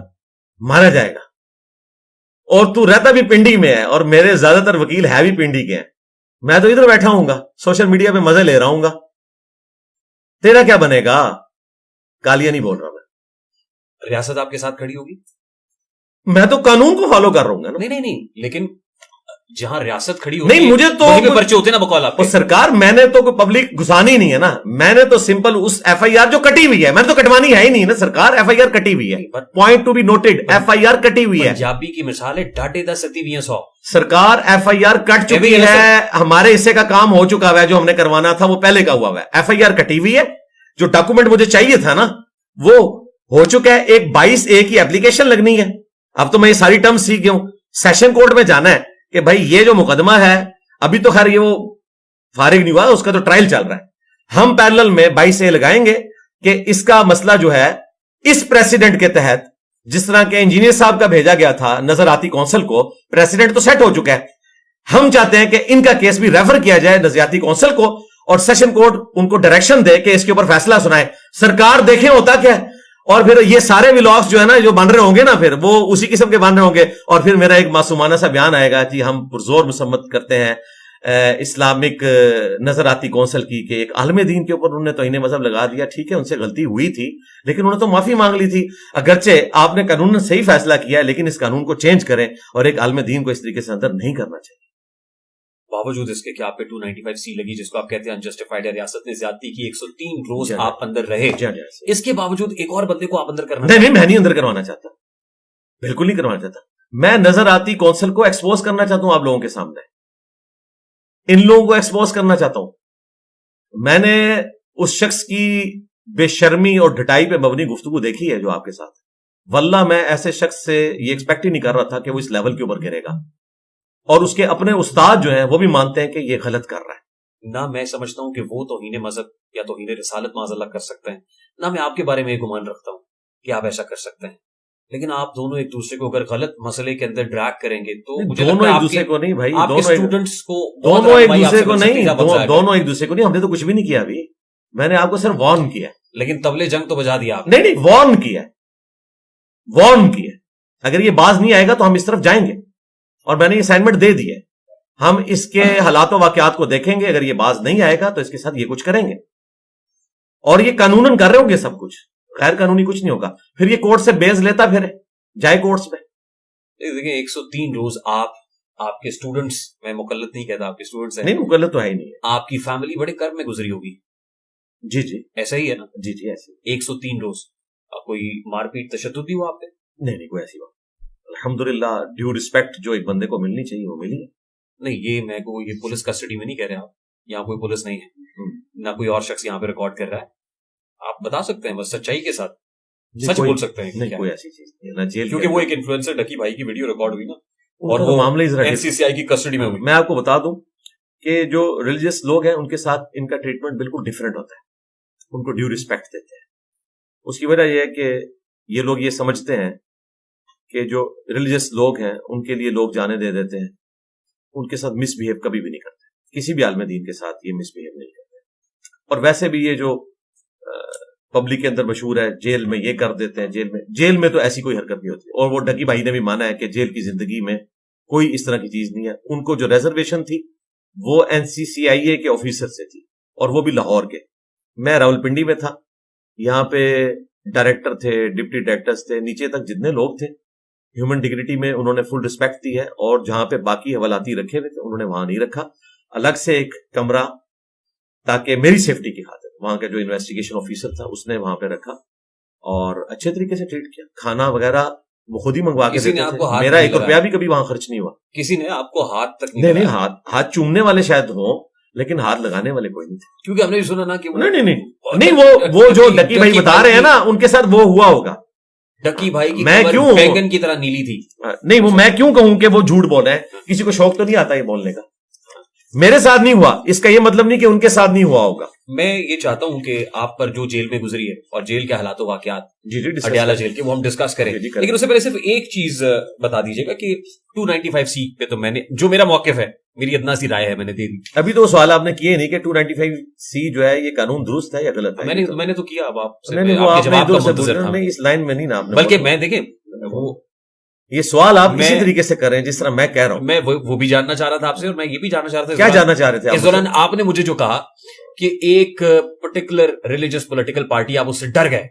مارا جائے گا. اور تو رہتا بھی پنڈی میں ہے اور میرے زیادہ تر وکیل ہے بھی پنڈی کے ہیں. میں تو ادھر بیٹھا ہوں گا, سوشل میڈیا پہ مزے لے رہا ہوں گا. تیرا کیا بنے گا؟ گالیاں نہیں بول رہا میں. ریاست آپ کے ساتھ کھڑی ہوگی؟ میں تو قانون کو فالو کر رہا ہوں گا نا. نہیں, لیکن جہاں ریاست کھڑی ہوگی نہیں, مجھے تو پرچے ہوتے نا بقول آپ. سرکار میں نے تو کوئی پبلک گھسانی نہیں ہے نا, میں نے تو سمپل اس ایف آئی آر جو کٹی ہوئی ہے, میں نے تو کٹوانی ہے ہی نہیں نا سرکار. ایف آئی آر کٹی ہوئی ہے, point to be noted, F I R کٹی ہوئی ہے. پنجابی کی مثال ہے, ڈاٹے 10 ستی 100. سرکار ایف آئی آر کٹ چکی ہے, ہمارے حصے کا کام ہو چکا ہے, جو ہم نے کروانا تھا وہ پہلے کا ہوا ہے. ایف آئی آر کٹی ہوئی ہے, جو ڈاکومنٹ مجھے چاہیے تھا نا وہ ہو چکا ہے. ایک 22A کی اپلیکیشن لگنی ہے. اب تو میں یہ ساری ٹرم سیکھ گیا ہوں. سیشن کورٹ میں جانا ہے کہ بھائی یہ جو مقدمہ ہے, ابھی تو خیر یہ وہ فارغ نہیں ہوا, اس کا تو ٹرائل چل رہا ہے. ہم پیرلل میں 22A لگائیں گے کہ اس کا مسئلہ جو ہے اس پریسیڈنٹ کے تحت, جس طرح کے انجینئر صاحب کا بھیجا گیا تھا نظراتی کونسل کو, پریسیڈنٹ تو سیٹ ہو چکا ہے. ہم چاہتے ہیں کہ ان کا کیس بھی ریفر کیا جائے نظریاتی کونسل کو, اور سیشن کورٹ ان کو ڈائریکشن دے کہ اس کے اوپر فیصلہ سنائے. سرکار دیکھیں ہوتا کیا ہے, اور پھر یہ سارے ولاگس جو ہے نا جو بن رہے ہوں گے نا, پھر وہ اسی قسم کے بن رہے ہوں گے. اور پھر میرا ایک معصومانہ سا بیان آئے گا کہ ہم پرزور مسمت کرتے ہیں اسلامک نظراتی کونسل کی, کہ ایک عالم دین کے اوپر انہوں نے توہین مذہب لگا دیا. ٹھیک ہے, ان سے غلطی ہوئی تھی, لیکن انہوں نے تو معافی مانگ لی تھی. اگرچہ آپ نے قانون صحیح فیصلہ کیا ہے, لیکن اس قانون کو چینج کریں, اور ایک عالم دین کو اس طریقے سے اندر نہیں کرنا چاہیے. باوجود اس کے کہ آپ پہ 295C لگی, جس کو آپ کہتے ہیں انجسٹیفائڈ ہے, ریاست نے زیادتی کی, 103 روز آپ اندر رہے, اس کے باوجود ایک اور بندے کو آپ اندر کرنا نہیں, میں نہیں اندر کروانا چاہتا, بالکل نہیں کروانا چاہتا. میں نظر آتی کونسل کو ایکسپوز کرنا چاہتا ہوں آپ لوگوں کے سامنے, ان لوگوں کو ایکسپوز کرنا چاہتا ہوں. میں نے اس شخص کی بے شرمی اور ڈھٹائی پہ مبنی گفتگو دیکھی ہے جو آپ کے ساتھ. واللہ میں ایسے شخص سے یہ ایکسپیکٹ ہی نہیں کر رہا تھا کہ وہ اس لیول کے اوپر گرے گا, اور اس کے اپنے استاد جو ہیں وہ بھی مانتے ہیں کہ یہ غلط کر رہا ہے. نہ میں سمجھتا ہوں کہ وہ توہین مذہب یا توہین رسالت معاذ اللہ کر سکتے ہیں, نہ میں آپ کے بارے میں یہ گمان رکھتا ہوں کہ آپ ایسا کر سکتے ہیں. لیکن آپ دونوں ایک دوسرے کو اگر غلط مسئلے کے اندر ڈریگ کریں گے تو دونوں ایک دوسرے کو نہیں بھائی, اسٹوڈنٹس کو دونوں ایک دوسرے کو نہیں, دونوں ایک دوسرے کو نہیں. ہم نے تو کچھ بھی نہیں کیا ابھی, میں نے آپ کو صرف وارن کیا. لیکن طبلِ جنگ تو بجا دیا آپ. نہیں, وارن کیا, وارن کیا. اگر یہ باز نہیں آئے گا تو ہم اس طرف جائیں گے, اور میں نے یہ اسائنمنٹ دے دی ہے. ہم اس کے حالات و واقعات کو دیکھیں گے, اگر یہ باز نہیں آئے گا تو اس کے ساتھ یہ کچھ کریں گے, اور یہ قانوناً کر رہے ہوں گے سب کچھ, غیر قانونی کچھ نہیں ہوگا. پھر یہ کورٹ سے بیز لیتا پھر جائے کورٹس میں. دیکھیں 103 روز آپ کے اسٹوڈنٹس, میں مقلد نہیں کہتا, آپ کے اسٹوڈنٹس ہیں. نہیں, مقلد تو ہے ہی نہیں. آپ کی فیملی بڑے کرب میں گزری ہوگی. جی جی ایسا ہی ہے نا. جی جی ایسے 103 روز کوئی مار پیٹ تشدد بھی ہوا آپ پہ؟ نہیں, کوئی ایسی بات. الحمدللہ ڈیو ریسپیکٹ جو ایک بندے کو ملنی چاہیے وہ ملی ہے. نہیں, یہ میں کو یہ پولیس کسٹڈی میں نہیں کہہ رہے آپ, یہاں کوئی پولیس نہیں ہے, نہ کوئی اور شخص یہاں پہ ریکارڈ کر رہا ہے. آپ بتا سکتے ہیں بس سچائی کے ساتھ, سچ بول سکتے ہیں. نہیں, کوئی ایسی چیز نہیں ہے جیل, کیونکہ وہ ایک انفلوئنسر ڈکی بھائی کی ویڈیو ریکارڈ ہوئی نا, اور وہ معاملے NCCI کی کسٹڈی میں ہوئی. میں آپ کو بتا دوں کہ جو ریلیجیس لوگ ہیں ان کے ساتھ ان کا ٹریٹمنٹ بالکل ڈیفرنٹ ہوتا ہے, ان کو ڈیو ریسپیکٹ دیتے ہیں. اس کی وجہ یہ ہے کہ یہ لوگ یہ سمجھتے ہیں کہ جو ریلیجیس لوگ ہیں ان کے لیے لوگ جانے دے دیتے ہیں, ان کے ساتھ مس بہیو کبھی بھی نہیں کرتے. کسی بھی عالم دین کے ساتھ یہ مس بہیو نہیں کرتے. اور ویسے بھی یہ جو پبلک کے اندر مشہور ہے جیل میں یہ کر دیتے ہیں, جیل میں تو ایسی کوئی حرکت نہیں ہوتی. اور وہ ڈکی بھائی نے بھی مانا ہے کہ جیل کی زندگی میں کوئی اس طرح کی چیز نہیں ہے. ان کو جو ریزرویشن تھی وہ NCCIA کے آفیسر سے تھی, اور وہ بھی لاہور کے. میں راولپنڈی میں تھا, یہاں پہ ڈائریکٹر تھے, ڈپٹی ڈائریکٹرز تھے, نیچے تک جتنے لوگ تھے. ہیومن ڈگنیٹی میں انہوں نے فل رسپیکٹ دی ہے, اور جہاں پہ باقی حوالاتی رکھے ہوئے تھے انہوں نے وہاں نہیں رکھا. الگ سے ایک کمرہ تاکہ میری سیفٹی کی خاطر, وہاں کا جو انویسٹیگیشن آفیسر تھا اس نے وہاں پہ رکھا. اور اچھے طریقے سے ٹریٹ کیا. کھانا وغیرہ وہ خود ہی منگوا کے کسی نے دیتے آپ تھے. کو ہاتھ میرا نہیں 1 روپیہ بھی کبھی وہاں خرچ نہیں ہوا. کسی نے آپ کو ہاتھ تک نہیں لگایا؟ ہاتھ چومنے والے شاید ہوں لیکن ہاتھ لگانے والے کوئی نہیں تھے. کیونکہ ہم نے بھی سنا نا کہ نہیں وہ جو ڈکی بھائی بتا رہے ہیں نا ان کے ساتھ وہ ہوا ہوگا. ڈکی بھائی کی میں کیوں بینگن کی طرح نیلی تھی. نہیں وہ میں کیوں کہوں کہ وہ جھوٹ بول رہے ہیں. کسی کو شوق تو نہیں آتا یہ بولنے کا. میرے ساتھ نہیں ہوا اس کا یہ مطلب نہیں کہ ان کے ساتھ نہیں ہوا ہوگا. میں یہ چاہتا ہوں کہ آپ پر جو جیل میں گزری ہے اور جیل کے حالات و واقعات جی اڈیالہ جیل کے وہ ہم ڈسکس کریں, لیکن اس سے پہلے صرف ایک چیز بتا دیجیے گا کہ 295C پہ تو میں نے جو میرا موقف ہے میری اتنا سی رائے ہے میں نے دے دی. ابھی تو سوال آپ نے کیے نہیں کہ 295C جو ہے یہ قانون درست ہے یا غلط ہے. میں نے تو کیا. اب آپ جواب کا منتظر تھا. اس لائن میں نہیں نا آپ نے. بلکہ میں دیکھیں وہ یہ سوال آپ اسی طریقے سے کریں جس طرح میں کہہ رہا ہوں. میں وہ بھی جاننا چاہ رہا تھا آپ سے اور میں یہ بھی جاننا چاہ رہا تھا. کیا جاننا چاہ رہے تھے اس دوران آپ نے مجھے جو کہا کہ ایک پرٹیکولر ریلیجس پولیٹیکل پارٹی آپ اس سے ڈر گئے.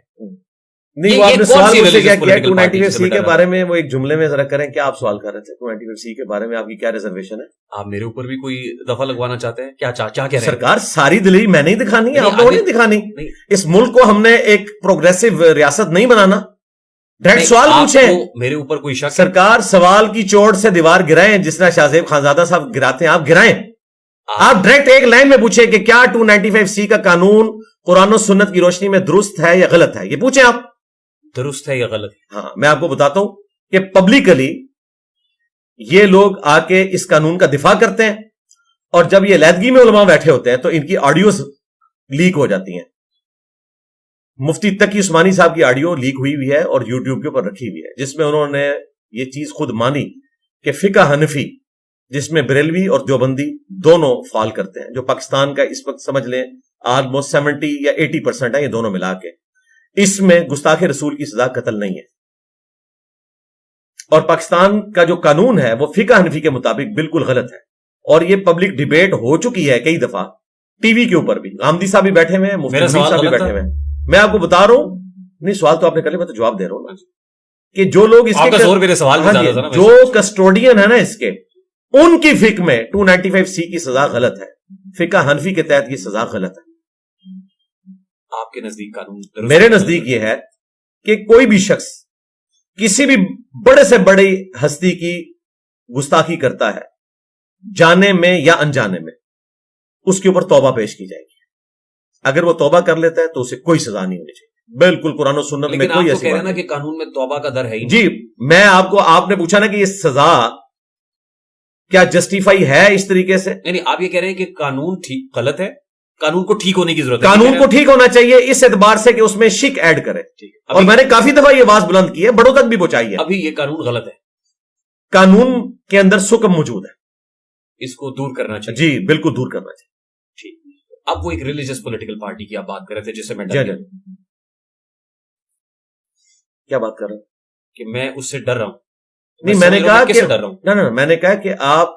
نہیں وہ آپ نے سوال مجھ سے کیا کیا 295C کے بارے میں وہ ایک جملے میں ذرا کریں. کیا آپ سوال کر رہے تھے 295C کے بارے میں آپ کی کیا ریزرویشن ہے؟ آپ میرے اوپر بھی کوئی دفعہ لگوانا چاہتے ہیں کیا کہہ رہے ہیں؟ سرکار ساری دلیل میں نہیں دکھانی ہے, آپ لوگوں نے دکھانی. اس ملک کو ہم نے ایک پروگریسو ریاست نہیں بنانا. ڈائریکٹ سوال پوچھیں. میرے اوپر کوئی شک؟ سرکار سوال کی چوٹ سے دیوار گرائیں جس طرح شاہزیب خانزادہ صاحب گراتے ہیں, آپ گرائیں. آپ ڈائریکٹ ایک لائن میں پوچھیں کہ کیا 295C کا قانون قرآن و سنت کی روشنی میں درست ہے یا غلط ہے. یہ پوچھیں آپ. درست ہے یا غلط؟ ہاں میں آپ کو بتاتا ہوں کہ پبلکلی یہ لوگ آ کے اس قانون کا دفاع کرتے ہیں اور جب یہ علیحدگی میں علماء بیٹھے ہوتے ہیں تو ان کی آڈیوز لیک ہو جاتی ہیں. مفتی تقی عثمانی صاحب کی آڈیو لیک ہوئی ہے اور یوٹیوب کے اوپر رکھی ہوئی ہے جس میں انہوں نے یہ چیز خود مانی کہ فقہ حنفی جس میں بریلوی اور دیوبندی دونوں فال کرتے ہیں, جو پاکستان کا اس وقت سمجھ لیں آلموسٹ 70 یا 80% ہے, یہ دونوں ملا کے, اس میں گستاخ رسول کی سزا قتل نہیں ہے. اور پاکستان کا جو قانون ہے وہ فقہ حنفی کے مطابق بالکل غلط ہے اور یہ پبلک ڈیبیٹ ہو چکی ہے کئی دفعہ ٹی وی کے اوپر بھی. غامدی صاحب بھی بیٹھے ہوئے ہیں, مفتی صاحب بھی بیٹھے ہوئے ہیں. میں آپ کو بتا رہا ہوں, نہیں سوال تو آپ نے کر لیا, میں تو جواب دے رہا ہوں کہ جو لوگ اس کے جو کسٹوڈین ہے نا اس کے, ان کی فقہ میں 295C کی سزا غلط ہے. فقہ حنفی کے تحت یہ سزا غلط ہے. آپ کے نزدیک قانون؟ میرے نزدیک یہ ہے کہ کوئی بھی شخص کسی بھی بڑے سے بڑی ہستی کی گستاخی کرتا ہے جانے میں یا انجانے میں, اس کے اوپر توبہ پیش کی جائے گی. اگر وہ توبہ کر لیتا ہے تو اسے کوئی سزا نہیں ہونی چاہیے. بالکل قرآن و سنت میں کوئی ایسی بات نہیں. کہ قانون میں توبہ کا در ہے. جی میں آپ نے پوچھا نا کہ یہ سزا کیا جسٹیفائی ہے اس طریقے سے. نہیں آپ یہ کہہ رہے ہیں کہ قانون ٹھیک غلط ہے, قانون کو ٹھیک ہونے کی ضرورت ہے. قانون کو ٹھیک ہونا چاہیے اس اعتبار سے کہ اس میں شک ایڈ کرے. اور میں نے کافی دفعہ یہ آواز بلند کی ہے, بڑوں تک بھی پہنچائی ہے. ابھی یہ قانون غلط ہے. قانون کے اندر سکم موجود ہے, اس کو دور کرنا چاہیے. جی بالکل دور کرنا چاہیے. اب وہ ایک ریلیجس پولیٹیکل پارٹی کی آپ بات کر رہے تھے جس سے میں کیا بات کر رہا ہوں کہ میں اس سے ڈر رہا ہوں. نہیں میں نے کہا کہ ڈر رہا ہوں, نہ میں نے کہا کہ آپ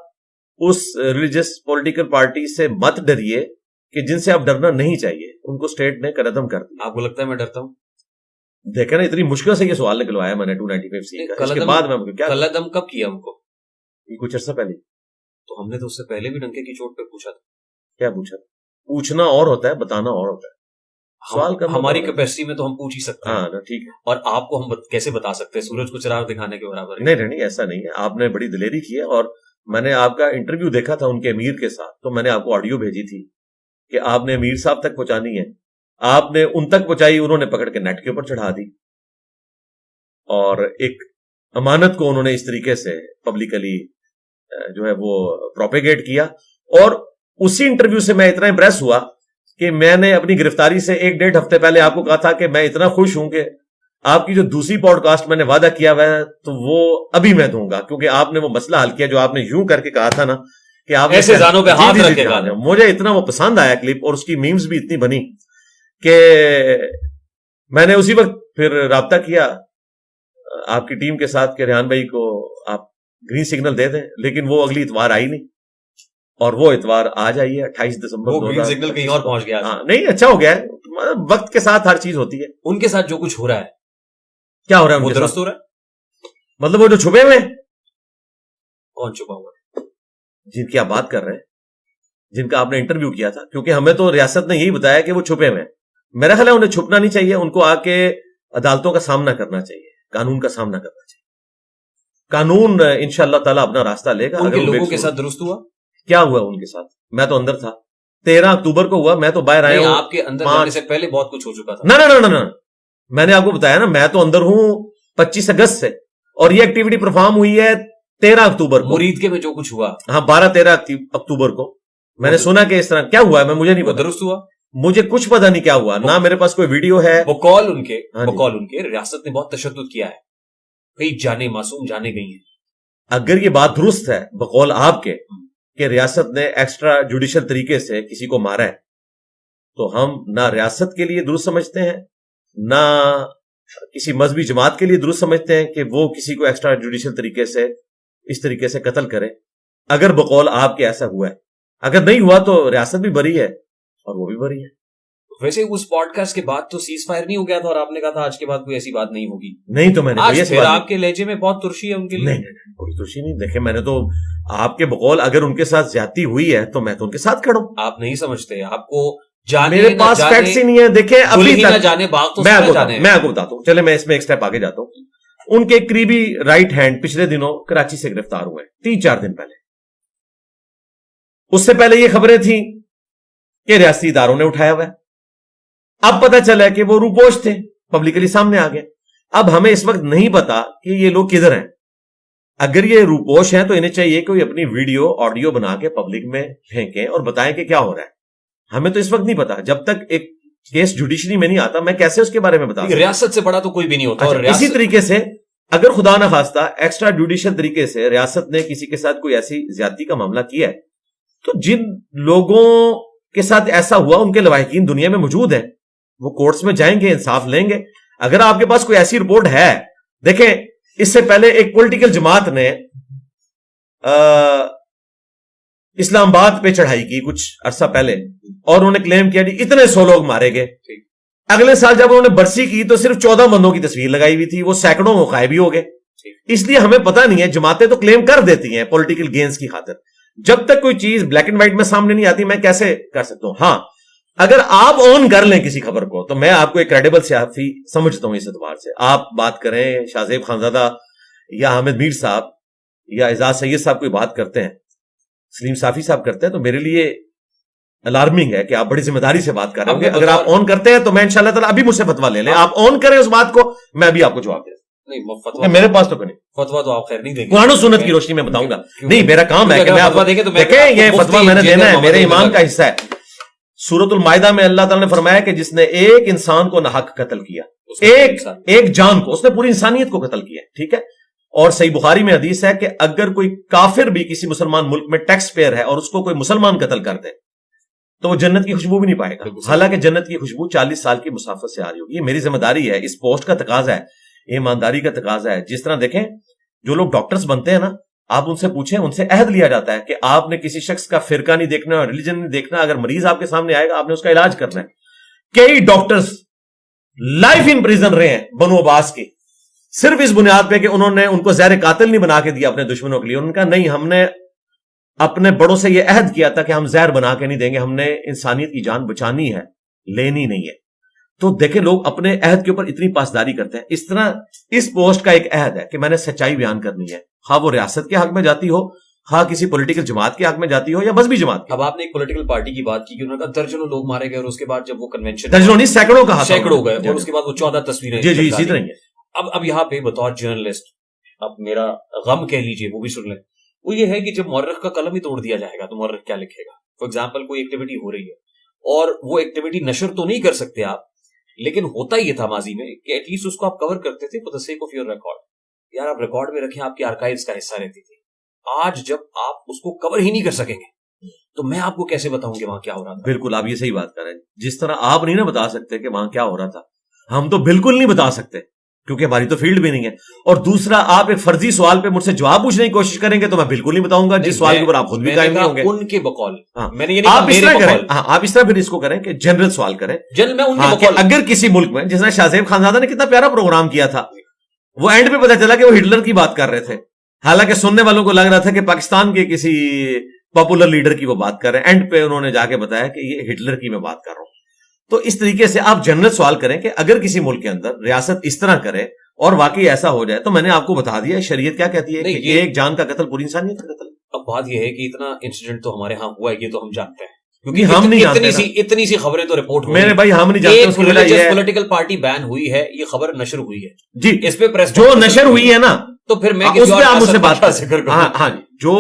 اس ریلیجس پولیٹیکل پارٹی سے مت ڈریے کہ جن سے آپ ڈرنا نہیں چاہیے. ان کو اسٹیٹ نے قدم کر دیا. آپ کو لگتا ہے میں ڈرتا ہوں؟ دیکھیں نا اتنی مشکل سے یہ سوال نکلوایا میں نے 295C کا. اس کے بعد میں کیا قدم کب کیا ہم کو؟ یہ کچھ عرصہ پہلے. تو ہم نے تو اس سے پہلے بھی ڈنکے کی چوٹ پہ پوچھا تھا. کیا پوچھا تھا؟ پوچھنا اور ہوتا ہے, بتانا اور ہوتا ہے. سوال کرنا ہماری کیپیسٹی میں تو ہم پوچھ ہی سکتے ہیں. ہاں ٹھیک ہے. اور آپ کو ہم کیسے بتا سکتے ہیں سورج کو چراغ دکھانے کے برابر؟ نہیں ایسا نہیں ہے. آپ نے بڑی دلیری کی ہے اور میں نے آپ کا انٹرویو دیکھا تھا ان کے امیر کے ساتھ, تو میں نے آپ کو آڈیو بھیجی تھی کہ آپ نے امیر صاحب تک پہنچانی ہے. آپ نے ان تک پہنچائی, انہوں نے پکڑ کے نیٹ کے اوپر چڑھا دی اور ایک امانت کو انہوں نے اس طریقے سے پبلکلی جو ہے وہ پروپیگیٹ کیا. اور اسی انٹرویو سے میں اتنا امپریس ہوا کہ میں نے اپنی گرفتاری سے 1-1.5 ہفتے پہلے آپ کو کہا تھا کہ میں اتنا خوش ہوں کہ آپ کی جو دوسری پوڈ کاسٹ میں نے وعدہ کیا ہوا ہے تو وہ ابھی میں دوں گا, کیونکہ آپ نے وہ مسئلہ حل کیا جو آپ نے یوں کر کے کہا تھا نا کہ آپ ایسے زانوں پہ ہاتھ رکھ کے کہا. مجھے اتنا وہ پسند آیا کلپ اور اس کی میمز بھی اتنی بنی کہ میں نے اسی وقت پھر رابطہ کیا آپ کی ٹیم کے ساتھ کہ ریحان بھائی کو آپ گرین سگنل دے دیں, لیکن وہ اگلی اتوار آئی نہیں اور وہ اتوار آج آئی ہے 28 دسمبر. وہ گرین سگنل کہیں اور پہنچ گیا. ہاں نہیں اچھا ہو گیا ہے, وقت کے ساتھ ہر چیز ہوتی ہے. ان کے ساتھ جو کچھ ہو رہا ہے کیا ہو رہا ہے؟ وہ درست ہو رہا ہے. مطلب وہ جو چھپے ہوئے ہیں. کون چھپا ہوا ہے؟ جن کی آپ بات کر رہے ہیں, جن کا آپ نے انٹرویو کیا تھا, کیونکہ ہمیں تو ریاست نے یہی بتایا کہ وہ چھپے ہوئے ہیں. میرا خیال ہے انہیں چھپنا نہیں چاہیے, ان کو آ کے عدالتوں کا سامنا کرنا چاہیے, قانون کا سامنا کرنا چاہیے. قانون انشاءاللہ تعالیٰ اپنا راستہ لے گا. ان کے لوگوں کے ساتھ درست ہوا؟ کیا ہوا ان کے ساتھ؟ میں تو اندر تھا, 13 اکتوبر کو ہوا, میں تو باہر آیا ہوں. آپ کے اندر جانے سے پہلے بہت کچھ ہو چکا تھا. نہ میں نے آپ کو بتایا نا, میں تو اندر ہوں 25 اگست سے, اور یہ ایکٹیویٹی پرفارم ہوئی ہے 13 اکتوبر کو. مرید کے میں جو کچھ ہوا, ہاں 12-13 اکتوبر کو میں نے سنا کہ اس طرح کیا ہوا ہے, میں مجھے نہیں پتا. درست ہوا؟ مجھے کچھ پتا نہیں کیا ہوا, نہ میرے پاس کوئی ویڈیو ہے. بقول ان کے ریاست نے بہت تشدد کیا ہے, کئی جانیں معصوم جانے گئی ہیں. اگر یہ بات درست ہے بقول آپ کے کہ ریاست نے ایکسٹرا جوڈیشل طریقے سے کسی کو مارا ہے, تو ہم نہ ریاست کے لیے درست سمجھتے ہیں, نہ کسی مذہبی جماعت کے لیے درست سمجھتے ہیں کہ وہ کسی کو ایکسٹرا جوڈیشل طریقے سے اس طریقے سے قتل کرے. اگر بقول آپ کے ایسا ہوا ہے, اگر نہیں ہوا تو ریاست بھی بری ہے اور وہ بھی بری ہے. ویسے اس پوڈ کاسٹ کے بعد تو سیز فائر نہیں ہو گیا تھا, اور آپ نے کہا تھا آج کے بعد کوئی ایسی بات نہیں ہوگی. نہیں تو میں نے آپ کے لہجے میں بہت ترشی ہے ان کے لیے. نہیں کوئی ترشی نہیں. دیکھیں میں نے تو آپ کے بقول اگر ان کے ساتھ زیادتی ہوئی ہے تو میں تو ان کے ساتھ کھڑا ہوں. آپ نہیں سمجھتے, آپ کو جانے میرے پاس فیکٹس ہی نہیں ہے. دیکھیں ابھی تک میں آپ کو بتاتا ہوں, چلے میں اس میں ایک سٹیپ آگے جاتا ہوں. ان کے قریبی رائٹ ہینڈ پچھلے دنوں کراچی سے گرفتار ہوئے, 3-4 دن پہلے. اس سے پہلے یہ خبریں تھیں کہ ریاستی اداروں نے اٹھایا ہوا ہے. اب پتہ چلا کہ وہ روپوش تھے, پبلکلی سامنے آ گئے. اب ہمیں اس وقت نہیں پتا کہ یہ لوگ کدھر ہیں. اگر یہ روپوش ہیں تو انہیں چاہیے کہ وہ اپنی ویڈیو آڈیو بنا کے پبلک میں پھینکیں اور بتائیں کہ کیا ہو رہا ہے. ہمیں تو اس وقت نہیں پتا, جب تک ایک کیس جوڈیشری میں نہیں آتا میں کیسے اس کے بارے میں بتا سکتا. ریاست سے بڑا تو کوئی بھی نہیں ہوتا. اور اسی طریقے سے اگر خدا نہ خواستہ ایکسٹرا جوڈیشل طریقے سے ریاست نے کسی کے ساتھ کوئی ایسی زیادتی کا معاملہ کیا ہے, تو جن لوگوں کے ساتھ ایسا ہوا ان کے لواحقین دنیا میں موجود ہیں, وہ کورٹس میں جائیں گے, انصاف لیں گے. اگر آپ کے پاس کوئی ایسی رپورٹ ہے, دیکھیں اس سے پہلے ایک پولیٹیکل جماعت نے اسلام آباد پہ چڑھائی کی کچھ عرصہ پہلے, اور انہوں نے کلیم کیا کہ اتنے 100 لوگ مارے گئے. اگلے سال جب انہوں نے برسی کی تو صرف 14 بندوں کی تصویر لگائی ہوئی تھی, وہ سینکڑوں غائب ہی ہو گئے. اس لیے ہمیں پتہ نہیں ہے, جماعتیں تو کلیم کر دیتی ہیں پولیٹیکل گینز کی خاطر. جب تک کوئی چیز بلیک اینڈ وائٹ میں سامنے نہیں آتی میں کیسے کر سکتا ہوں. ہاں اگر آپ اون کر لیں کسی خبر کو تو میں آپ کو ایک کریڈیبل صحافی سمجھتا ہوں. اس اعتبار سے آپ بات کریں, شاہ زیب خانزادہ یا حامد میر صاحب یا اعزاز سید صاحب کوئی بات کرتے ہیں, سلیم صافی صاحب کرتے ہیں, تو میرے لیے الارمنگ ہے کہ آپ بڑی ذمہ داری سے بات کر رہے ہیں. اگر آپ آن کرتے ہیں تو میں انشاءاللہ تعالیٰ ابھی مجھ سے فتویٰ لے لیں, آپ آن کریں اس بات کو, میں ابھی آپ کو جواب دے دوں. میرے پاس تو نہیں فتویٰ, تو آپ خیر نہیں دیں گے. قرآن و سنت کی روشنی میں بتاؤں گا. نہیں میرا کام ہے کہ میں آپ کو دیکھیں, یہ فتویٰ میں نے دینا ہے, میرے ایمان کا حصہ ہے. سورۃ المائدہ میں اللہ تعالیٰ نے فرمایا کہ جس نے ایک انسان کو ناحق قتل کیا, ایک جان کو, اس نے پوری انسانیت کو قتل کیا, ٹھیک ہے. اور صحیح بخاری میں حدیث ہے کہ اگر کوئی کافر بھی کسی مسلمان ملک میں ٹیکس پیئر ہے اور اس کو کوئی مسلمان قتل کر دے تو وہ جنت کی خوشبو بھی نہیں پائے گا, حالانکہ جنت کی خوشبو 40 سال کی مسافت سے آ رہی ہوگی. یہ میری ذمہ داری ہے, اس پوسٹ کا تقاضا ہے, ایمانداری کا تقاضا ہے. جس طرح دیکھیں جو لوگ ڈاکٹرز بنتے ہیں نا, آپ ان سے پوچھیں, ان سے عہد لیا جاتا ہے کہ آپ نے کسی شخص کا فرقہ نہیں دیکھنا اور ریلیجن نہیں دیکھنا. اگر مریض آپ کے سامنے آئے گا آپ نے اس کا علاج کرنا ہے. کئی ڈاکٹرز لائف ان پریزن رہے ہیں بنو عباس کی, صرف اس بنیاد پہ کہ انہوں نے ان کو زہر قاتل نہیں بنا کے دیا اپنے دشمنوں کے لیے. ان کا نہیں, ہم نے اپنے بڑوں سے یہ عہد کیا تھا کہ ہم زہر بنا کے نہیں دیں گے, ہم نے انسانیت کی جان بچانی ہے, لینی نہیں ہے. تو دیکھیں لوگ اپنے عہد کے اوپر اتنی پاسداری کرتے ہیں. اس طرح اس پوسٹ کا ایک عہد ہے کہ میں نے سچائی بیان کرنی ہے, خواہ وہ ریاست کے حق میں جاتی ہو, خواہ کسی پولیٹیکل جماعت کے حق میں جاتی ہو یا مذہبی جماعت کی. اب آپ نے ایک پولیٹیکل پارٹی کی بات کی کہ انہوں نے کہا درجنوں لوگ مارے گئے, اور اس کے بعد جب وہ کنونشن, درجنوں نہیں سینکڑوں کا, سینکڑوں گئے, اور اس کے بعد وہ 14 تصویریں. جی اسی طرح ہے. اب یہاں پہ بطور جرنلسٹ اب میرا غم کہہ لیجئے وہ بھی سن لیں. وہ یہ ہے کہ جب مورخ کا قلم ہی توڑ دیا جائے گا تو مورخ کیا لکھے گا. فار ایگزامپل کوئی ایکٹیویٹی ہو رہی ہے اور وہ ایکٹیویٹی نشر تو نہیں کر سکتے آپ, لیکن ہوتا یہ تھا ماضی میں کہ ایٹ لیسٹ اس کو آپ کور کرتے تھے for the sake of your record. یار آپ ریکارڈ میں رکھیں, آپ کے آرکائیوز کا حصہ رہتی تھی. آج جب آپ اس کو کور ہی نہیں کر سکیں گے تو میں آپ کو کیسے بتاؤں کہ وہاں کیا ہو رہا تھا. بالکل آپ یہ صحیح بات کر رہے ہیں. جس طرح آپ نہیں نا بتا سکتے کہ وہاں کیا ہو رہا تھا, ہم تو بالکل نہیں بتا سکتے کیونکہ ہماری تو فیلڈ بھی نہیں ہے. اور دوسرا, آپ ایک فرضی سوال پہ مجھ سے جواب پوچھنے کی کوشش کریں گے تو میں بالکل نہیں بتاؤں گا جس سوال کے اوپر آپ خود بھی قائم نہیں ہوں گے. ان کے بقول آپ اس طرح کریں, آپ اس طرح پھر اس کو کریں کہ جنرل سوال کریں. اگر کسی ملک میں, جس نے شاہ زیب خانزادہ نے کتنا پیارا پروگرام کیا تھا, وہ اینڈ پہ پتا چلا کہ وہ ہٹلر کی بات کر رہے تھے, حالانکہ سننے والوں کو لگ رہا تھا کہ پاکستان کے کسی پاپولر لیڈر کی وہ بات کر رہے ہیں. اینڈ پہ انہوں نے جا کے بتایا کہ یہ ہٹلر کی میں بات کر رہا ہوں. تو اس طریقے سے آپ جنرل سوال کریں کہ اگر کسی ملک کے اندر ریاست اس طرح کرے اور واقعی ایسا ہو جائے تو میں نے آپ کو بتا دیا شریعت کیا کہتی ہے کہ ایک جان کا قتل پوری انسانیت کا قتل. اب بات یہ ہے کہ اتنا انسیڈنٹ تو ہمارے ہاں ہوا ہے یہ تو ہم جانتے ہیں کیونکہ ہم نہیں جانتے. اتنی سی خبریں تو رپورٹ ہوئی میرے بھائی ہم نہیں جانتے. پولیٹیکل پارٹی بین ہوئی ہے یہ خبر نشر ہوئی ہے جی اس پہ پریس جو نشر ہوئی ہے نا تو پھر میں اس پہ آپ مجھ سے بات کر سکتے. ہاں جی جو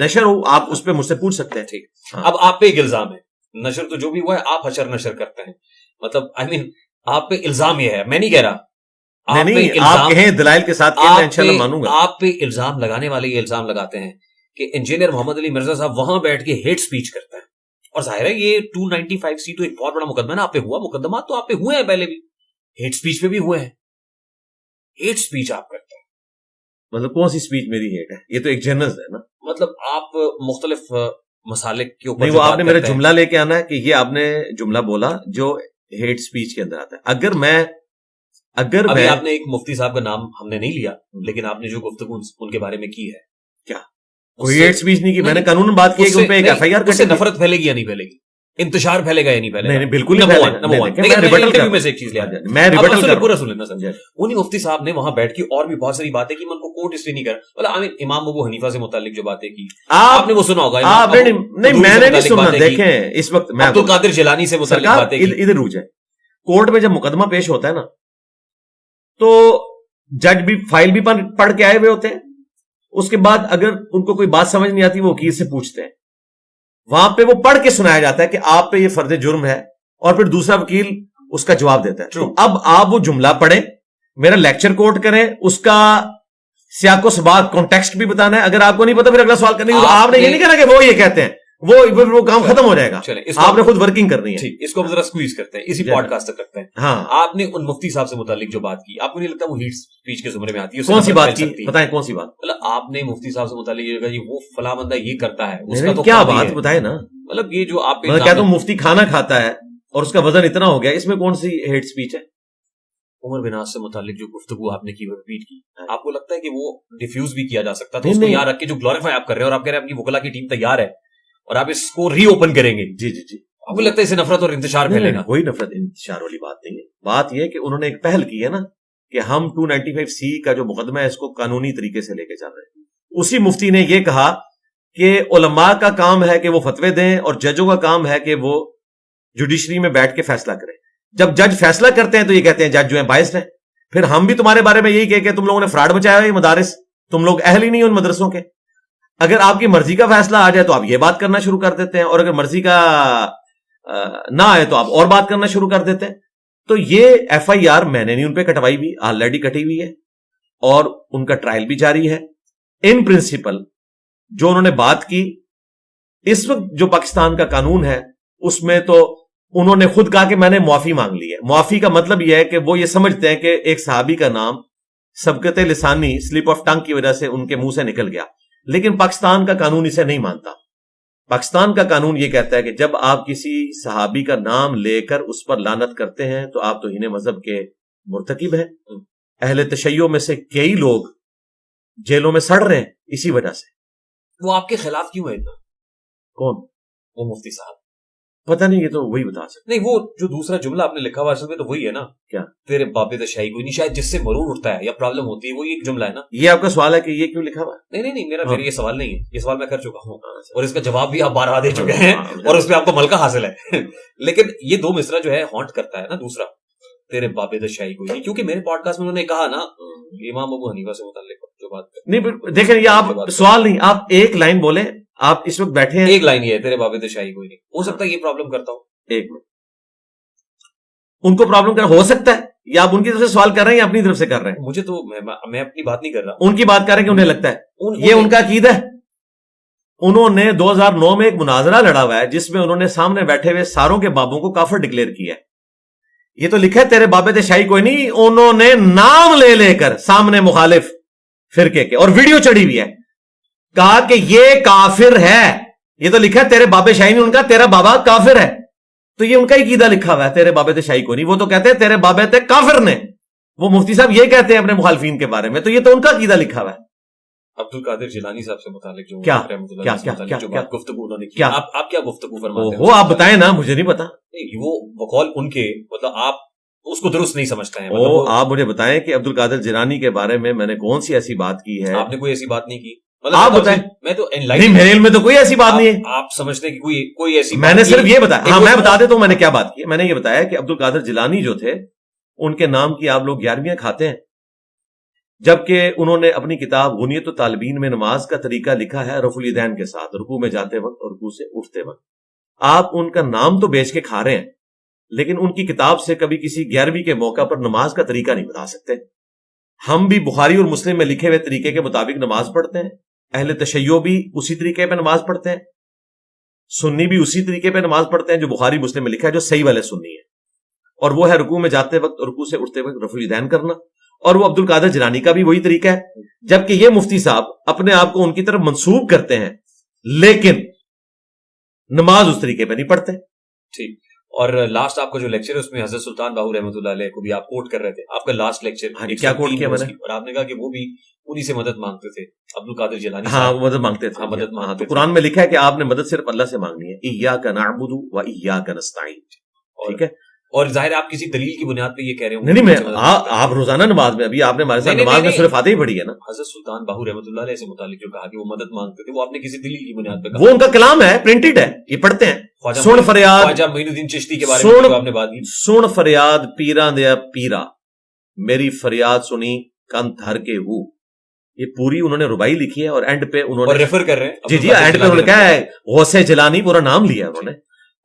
نشر ہو آپ اس پہ مجھ سے پوچھ سکتے ہیں. ٹھیک. اب آپ پہ ایک الزام ہے نشر تو جو بھی ہوا ہے آپ حشر نشر کرتے ہیں مطلب آئی مین آپ پہ الزام یہ ہے میں نہیں کہہ رہا آپ کہیں دلائل کے ساتھ انشاءاللہ مانوں گا. آپ پہ الزام لگانے والے یہ الزام لگاتے ہیں کہ انجینئر محمد علی مرزا صاحب وہاں بیٹھ کے ہیٹ سپیچ کرتے ہیں اور ظاہر ہے یہ 295C تو ایک بہت بڑا مقدمہ ہے نا آپ پہ ہوا مقدمات تو آپ پہ ہوئے ہیں پہلے بھی ہیٹ سپیچ پہ بھی ہوئے ہیں ہیٹ سپیچ آپ کرتے ہیں مطلب کون سی سپیچ میری ہیٹ ہے یہ تو ایک جنرل ہے نا مطلب آپ مختلف مسالے کے اوپر نہیں وہ آپ نے میرا جملہ لے کے آنا ہے کہ یہ آپ نے جملہ بولا جو ہیٹ سپیچ کے اندر آتا ہے. اگر میں آپ نے ایک مفتی صاحب کا نام ہم نے نہیں لیا لیکن آپ نے جو گفتگو ان کے بارے میں کی ہے کیا کوئی ہیٹ سپیچ نہیں کی میں نے قانون بات کی کہ ان پہ ایک FIR سے نفرت پھیلے گی یا نہیں پھیلے گی انتشار پھیلے گا یا نہیں پھیلے گا نہیں بالکل نہیں. میں سے ایک چیز لے آتے میں پورا سن لینا سمجھا انہیں مفتی صاحب نے وہاں بیٹھ کے اور بھی بہت ساری باتیں کی میں ان کو کوٹ اس لیے نہیں کر امام ابو حنیفہ سے متعلق جو باتیں کی آپ نے وہ سنا ہوگا نہیں میں نے نہیں سنا. دیکھیں اس وقت میں عبد القادر جیلانی سے متعلق باتیں کی. ادھر رک جائے کورٹ میں جب مقدمہ پیش ہوتا ہے نا تو جج بھی فائل بھی پڑھ کے آئے ہوئے ہوتے ہیں اس کے بعد اگر ان کو کوئی بات سمجھ نہیں آتی وہ وکیل سے پوچھتے ہیں وہاں پہ وہ پڑھ کے سنایا جاتا ہے کہ آپ پہ یہ فرض جرم ہے اور پھر دوسرا وکیل اس کا جواب دیتا ہے. تو اب آپ وہ جملہ پڑھیں میرا لیکچر کوٹ کریں اس کا سیاق و سباق کانٹیکسٹ بھی بتانا ہے. اگر آپ کو نہیں پتا پھر اگلا سوال کرنے کی آپ نے یہ نہیں کہنا کہ وہ یہ کہتے ہیں وہ کام ختم ہو جائے گا. آپ نے خود ورکنگ کرنی ہے. اس کو ہم ذرا اسکویز کرتے ہیں اسی پوڈ کاسٹ تک کرتے ہیں. ہاں آپ نے ان مفتی صاحب سے متعلق جو بات کی آپ کو نہیں لگتا وہ ہیٹ اسپیچ کے زمرے میں آتی ہے؟ کون سی بات کی بتائیں کون سی بات؟ مطلب آپ نے مفتی صاحب سے متعلق یہ وہ فلاں بندہ یہ کرتا ہے اس کا تو کیا بات بتائے نا مطلب یہ جو آپ کیا تو مفتی کھانا کھاتا ہے اور اس کا وزن اتنا ہو گیا اس میں کون سی ہیٹ اسپیچ ہے؟ عمر بن عاص سے متعلق جو گفتگو آپ نے کی وہ ریپیٹ کی آپ کو لگتا ہے کہ وہ ڈیفیوز بھی کیا جا سکتا تھا اس کو یاد رکھ کے جو گلوریفائی آپ کر رہے ہیں اور آپ کہہ رہے ہیں آپ کی وکلا کی ٹیم تیار ہے اور آپ اس کو ری اوپن کریں گے. جی جی جی آپ کو لگتا ہے اسے نفرت اور انتشار پھیلے گا؟ کوئی نفرت انتشار والی بات نہیں ہے. بات یہ کہ انہوں نے ایک پہل کی ہے نا کہ ہم 295C کا جو مقدمہ ہے اس کو قانونی طریقے سے لے کے چل رہے ہیں. اسی مفتی نے یہ کہا کہ علماء کا کام ہے کہ وہ فتوے دیں اور ججوں کا کام ہے کہ وہ جوڈیشری میں بیٹھ کے فیصلہ کریں. جب جج فیصلہ کرتے ہیں تو یہ کہتے ہیں جج جو ہیں بائسڈ ہیں. پھر ہم بھی تمہارے بارے میں یہی کہ تم لوگوں نے فراڈ مچایا ہے یہ مدارس تم لوگ اہل ہی نہیں ان مدرسوں کے. اگر آپ کی مرضی کا فیصلہ آ جائے تو آپ یہ بات کرنا شروع کر دیتے ہیں اور اگر مرضی کا نہ آئے تو آپ اور بات کرنا شروع کر دیتے ہیں. تو یہ FIR میں نے نہیں ان پہ کٹوائی بھی آلریڈی کٹی ہوئی ہے اور ان کا ٹرائل بھی جاری ہے. ان پرنسپل جو انہوں نے بات کی اس وقت جو پاکستان کا قانون ہے اس میں تو انہوں نے خود کہا کہ میں نے معافی مانگ لی ہے. معافی کا مطلب یہ ہے کہ وہ یہ سمجھتے ہیں کہ ایک صحابی کا نام سبقت لسانی سلپ آف ٹنگ کی وجہ سے ان کے منہ سے نکل گیا. لیکن پاکستان کا قانون اسے نہیں مانتا. پاکستان کا قانون یہ کہتا ہے کہ جب آپ کسی صحابی کا نام لے کر اس پر لعنت کرتے ہیں تو آپ توہین مذہب کے مرتکب ہیں. اہل تشیع میں سے کئی لوگ جیلوں میں سڑ رہے ہیں اسی وجہ سے. وہ آپ کے خلاف کیوں ہے اتنا؟ کون؟ وہ مفتی صاحب. پتہ نہیں یہ تو وہی بتا سکتے. نہیں وہ جو دوسرا جملہ آپ نے لکھا ہوا اصل میں تو وہی ہے نا کیا تیرے باپ دشائی کوئی نہیں شاید جس سے مرور اٹھتا ہے یا پرابلم ہوتی ہے وہ ایک جملہ ہے نا. یہ آپ کا سوال ہے کہ یہ کیوں لکھا ہوا ہے؟ نہیں میرا یہ سوال نہیں ہے. یہ سوال میں کر چکا ہوں اور اس کا جواب بھی آپ بارہا دے چکے ہیں اور اس پہ آپ کو ملکہ حاصل ہے. لیکن یہ دو مصرع جو ہے ہانٹ کرتا ہے نا دوسرا تیرے باپ دشائی کوئی نہیں کیونکہ میرے پوڈ کاسٹ میں انہوں نے کہا نا امام ابو حنیفہ سے متعلق جو بات نہیں. دیکھیں یہ آپ سوال نہیں آپ ایک لائن بولیں. آپ اس وقت بیٹھے ہیں ایک لائن یہ ہے تیرے باپ دشائی کوئی نہیں. ہو سکتا ہے یہ پرابلم کرتا ہوں. ایک منٹ ان کو پرابلم ہو سکتا ہے یا آپ ان کی طرف سے سوال کر رہے ہیں یا اپنی طرف سے کر رہے ہیں؟ مجھے تو میں اپنی بات نہیں کر رہا ان کی بات کر رہے ہیں کہ انہیں لگتا ہے یہ ان کا عقیدہ ہے. انہوں نے 2009 میں ایک مناظرہ لڑا ہوا ہے جس میں انہوں نے سامنے بیٹھے ہوئے ساروں کے بابوں کو کافر ڈکلیئر کیا ہے. یہ تو لکھا ہے تیرے بابے شاہی کوئی نہیں. انہوں نے نام لے لے کر سامنے مخالف فرقے کے اور ویڈیو چڑھی ہوئی ہے کہا کہ یہ کافر ہے. یہ تو لکھا ہے تیرے بابے شاہی نہیں ان کا تیرا بابا کافر ہے. تو یہ ان کا ہی عقیدہ لکھا ہوا ہے تیرے بابے شاہی کو نہیں. وہ تو کہتے ہیں تیرے بابے تے کافر نے. وہ مفتی صاحب یہ کہتے ہیں اپنے مخالفین کے بارے میں تو یہ تو ان کا عقیدہ لکھا ہوا ہے. عبد القادر جیلانی صاحب سے متعلق جو کیا گفتگو انہوں نے کی، آپ کیا گفتگو فرماتے ہیں؟ وہ آپ بتائیں نا، مجھے نہیں پتا. وہ بقول ان کے مطلب آپ اس کو درست نہیں سمجھتے ہیں. آپ مجھے بتائیں کہ عبد القادر جیلانی کے بارے میں میں نے کون سی ایسی بات کی ہے؟ آپ نے کوئی ایسی بات نہیں کی. آپ بتائیں. میں تو نہیں، میرے علم میں تو کوئی ایسی بات نہیں ہے. آپ سمجھتے ہیں کہ کوئی ایسی میں نے صرف یہ بتایا. ہاں میں بتا دیتا ہوں میں نے کیا بات کی. میں نے یہ بتایا کہ عبد القادر جیلانی جو تھے ان کے نام کی آپ لوگ 11ویں کھاتے ہیں، جبکہ انہوں نے اپنی کتاب غنیت الطالبین میں نماز کا طریقہ لکھا ہے رفع الیدین کے ساتھ، رکوع میں جاتے وقت اور رکوع سے اٹھتے وقت. آپ ان کا نام تو بیچ کے کھا رہے ہیں، لیکن ان کی کتاب سے کبھی کسی 11ویں کے موقع پر نماز کا طریقہ نہیں بتا سکتے. ہم بھی بخاری اور مسلم میں لکھے ہوئے طریقے کے مطابق نماز پڑھتے ہیں، اہل تشیع بھی اسی طریقے پہ نماز پڑھتے ہیں، سنی بھی اسی طریقے پہ نماز پڑھتے ہیں جو بخاری مسلم میں لکھا ہے، جو صحیح والے سنی ہے، اور وہ ہے رکوع میں جاتے وقت اور رکوع سے اٹھتے وقت رفع الیدین کرنا. اور وہ عبد القادر جیلانی کا بھی وہی طریقہ ہے، جبکہ یہ مفتی صاحب اپنے آپ کو ان کی طرف منسوب کرتے ہیں لیکن نماز اس طریقے پہ نہیں پڑھتے. ٹھیک. اور لاسٹ آپ کا جو لیکچر ہے اس میں حضرت سلطان باہو رحمۃ اللہ علیہ کو بھی آپ کوٹ کر رہے تھے. آپ کا لاسٹ لیکچر کیا کوٹ کیا میں نے؟ اور آپ نے کہا کہ وہ بھی انہی سے مدد مانگتے تھے، عبد القادر جیلانی. ہاں وہ مدد مانگتے تھے. مدد مانگتے تو قرآن میں لکھا ہے کہ آپ نے مدد صرف اللہ سے مانگنی ہے، ایاک نعبد و ایاک نستعین. ٹھیک ہے. اور ظاہر آپ کسی دلیل کی بنیاد پہ یہ کہہ رہے ہوں. نہیں میں آپ روزانہ نماز میں، ابھی آپ نے ہمارے ساتھ نماز میں صرف فاتحہ ہی پڑھی ہے نا. حضرت سلطان باہو رحمۃ اللہ علیہ سے متعلق جو کہا کہ وہ مدد مانگتے تھے، وہ آپ نے کسی دلیل کی بنیاد پہ کہا. وہ ان کا کلام ہے، پرنٹڈ ہے، یہ پڑھتے ہیں. سن فریاد خواجہ معین الدین چشتی کے بارے میں آپ نے بات کی. سن فریاد پیراں دیا پیرا، میری فریاد سنی کن تھر کے ہو. یہ پوری انہوں نے ربائی لکھی ہے اور اینڈ پہ انہوں نے ریفر کر رہے ہیں. جی اینڈ پہ انہوں نے کہا ہے غوث جیلانی پورا نام لیا انہوں نے،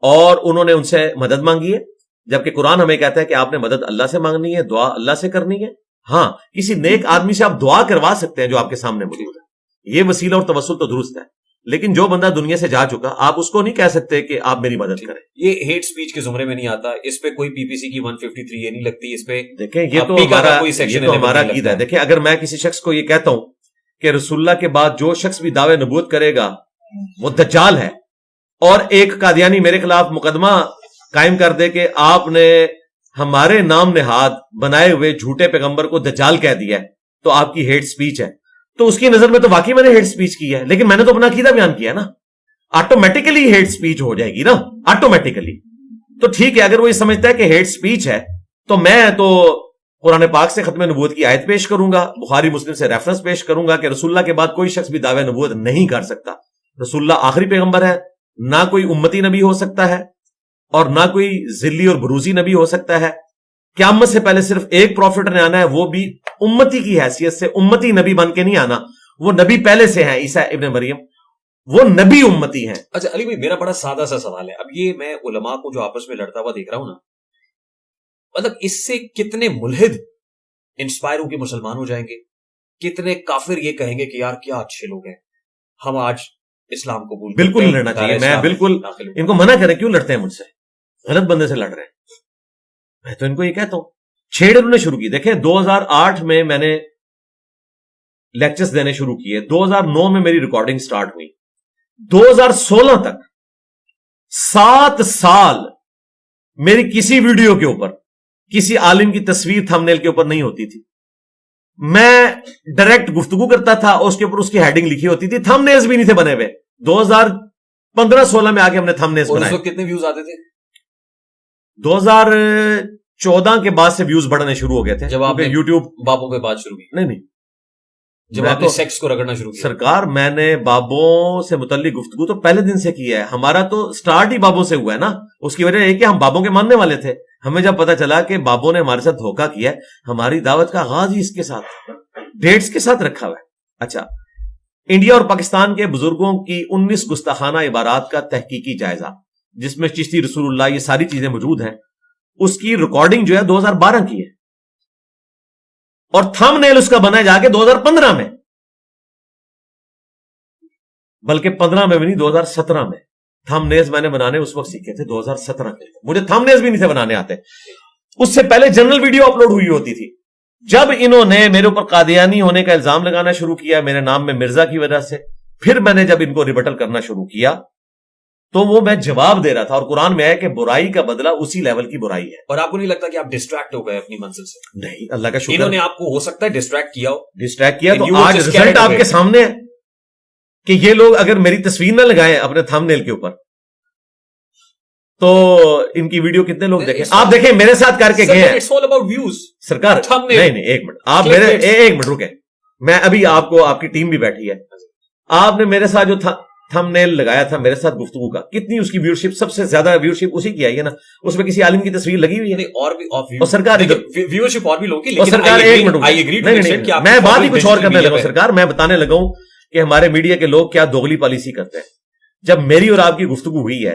اور انہوں نے ان سے مدد مانگی ہے. جبکہ قرآن ہمیں کہتا ہے کہ آپ نے مدد اللہ سے مانگنی ہے، دعا اللہ سے کرنی ہے. ہاں کسی نیک آدمی سے آپ دعا کروا سکتے ہیں جو آپ کے سامنے موجود ہے، یہ وسیلہ اور توسل تو درست ہے، لیکن جو بندہ دنیا سے جا چکا آپ اس کو نہیں کہہ سکتے کہ آپ میری مدد کریں. یہ ہیٹ سپیچ کے زمرے میں نہیں آتا، اس پہ کوئی پی پی سی کی 153 یہ نہیں لگتی. اس پہ دیکھیں یہ تو ہمارا عقیدہ ہے. دیکھیں اگر میں کسی شخص کو یہ کہتا ہوں کہ رسول اللہ کے بعد جو شخص بھی دعوے نبوت کرے گا وہ دجال ہے، اور ایک قادیانی میرے خلاف مقدمہ قائم کر دے کہ آپ نے ہمارے نام نہاد بنائے ہوئے جھوٹے پیغمبر کو دجال کہہ دیا ہے تو آپ کی ہیٹ سپیچ ہے، تو اس کی نظر میں تو واقعی میں نے ہیٹ سپیچ کی ہے، لیکن میں نے تو اپنا عقیدہ بیان کیا نا. آٹومیٹیکلی ہیٹ سپیچ ہو جائے گی نا، آٹومیٹیکلی. تو ٹھیک ہے، اگر وہ یہ سمجھتا ہے کہ ہیٹ سپیچ ہے تو میں تو قرآن پاک سے ختم نبوت کی آیت پیش کروں گا، بخاری مسلم سے ریفرنس پیش کروں گا کہ رسول اللہ کے بعد کوئی شخص بھی دعوی نبوت نہیں کر سکتا. رسول اللہ آخری پیغمبر ہے، نہ کوئی امتی نبی ہو سکتا ہے اور نہ کوئی ذلی اور بروزی نبی ہو سکتا ہے. قیامت سے پہلے صرف ایک پروفٹ نے آنا ہے، وہ بھی امتی کی حیثیت سے، امتی نبی بن کے نہیں آنا. وہ نبی پہلے سے ہیں، عیسیٰ ابن مریم، وہ نبی امتی ہیں. اچھا علی بھائی میرا بڑا سادہ سا سوال ہے. اب یہ میں علماء کو جو آپس میں لڑتا ہوا دیکھ رہا ہوں نا، مطلب اس سے کتنے ملحد انسپائر ہو کے مسلمان ہو جائیں گے، کتنے کافر یہ کہیں گے کہ یار کیا اچھے لوگ ہیں، ہم آج اسلام قبول. بالکل نہیں لڑنا چاہیے. میں بالکل ان کو منع کریں، کیوں لڑتے ہیں مجھ سے؟ غلط بندے سے لڑ رہے ہیں. میں تو ان کو یہ کہتا ہوں چھیڑ انہوں نے شروع کی. دیکھیں 2008 میں نے لیکچرز دینے شروع کیے، 2009 میں میری ریکارڈنگ سٹارٹ ہوئی، 2016 تک 7 سال میری کسی ویڈیو کے اوپر کسی عالم کی تصویر تھمبنیل کے اوپر نہیں ہوتی تھی. میں ڈائریکٹ گفتگو کرتا تھا، اس کے اوپر اس کی ہیڈنگ لکھی ہوتی تھی، تھمبنیلز بھی نہیں تھے بنے ہوئے. 2015-16 میں آگے ہم نے تھمبنیلز بنائے. اس وقت کتنے ویوز آتے تھے؟ 2014 کے بعد سے ویوز بڑھنے شروع ہو گئے تھے. جب آپ نے یوٹیوب بابوں پہ بات شروع کی؟ نہیں جب آپ نے سیکس کو رگڑنا شروع کیا؟ سرکار میں نے بابوں سے متعلق گفتگو تو پہلے دن سے کی ہے. ہمارا تو سٹارٹ ہی بابوں سے ہوا ہے نا. اس کی وجہ یہ کہ ہم بابوں کے ماننے والے تھے. ہمیں جب پتا چلا کہ بابوں نے ہمارے ساتھ دھوکہ کیا ہے، ہماری دعوت کا آغاز ہی اس کے ساتھ ڈیٹس کے ساتھ رکھا ہوا ہے. اچھا، انڈیا اور پاکستان کے بزرگوں کی 19 گستاخانہ عبارات کا تحقیقی جائزہ، جس میں چشتی رسول اللہ یہ ساری چیزیں موجود ہیں، اس کی ریکارڈنگ جو ہے 2012 کی ہے، اور تھم نیل اس کا بنا جا کے 2015 میں، بلکہ 15 میں بھی نہیں 2017 میں. تھم نیلز میں نے بنانے اس وقت سیکھے تھے 2017 کے. مجھے تھم نیلز بھی نہیں تھے بنانے آتے. اس سے پہلے جنرل ویڈیو اپلوڈ ہوئی ہوتی تھی. جب انہوں نے میرے اوپر قادیانی ہونے کا الزام لگانا شروع کیا میرے نام میں مرزا کی وجہ سے، پھر میں نے جب ان کو ریبٹل کرنا شروع کیا تو وہ میں جواب دے رہا تھا, اور قرآن میں ہے کہ برائی کا بدلہ اسی لیول کی برائی ہے. اور آپ کو نہیں لگتا کہ آپ ڈسٹریکٹ ہو گئے اپنی منزل سے؟ نہیں, اللہ کا شکر, انہوں نے آپ کو ہو سکتا ہے ڈسٹریکٹ کیا ہو. ڈسٹریکٹ کیا تو آج رزلٹ آپ کے سامنے ہے کہ یہ لوگ اگر میری تصویر نہ لگائیں اپنے تھم نیل کے اوپر تو ان کی ویڈیو کتنے لوگ دیکھیں. آپ دیکھیں میرے ساتھ کر کے گئے ہیں سرکار. نہیں ایک منٹ, آپ میرے ایک منٹ رکیں, میں ابھی آپ کو, آپ کی ٹیم بھی بیٹھی ہے, آپ نے میرے ساتھ جو تھم نیل لگایا تھا میرے ساتھ گفتگو کا, کتنی اس کی ویورشپ, سب سے زیادہ ویورشپ اسی کی آئی ہے نا, اس میں کسی عالم کی تصویر لگی ہوئی ہے. اور سرکار ویورشپ اور بھی لوگ کی, لیکن سرکار ایک منٹ, میں بات ہی کچھ اور کرنے لگا. سرکار میں بتانے لگا ہوں کہ ہمارے میڈیا کے لوگ کیا دوغلی پالیسی کرتے ہیں. جب میری اور آپ کی گفتگو ہوئی ہے,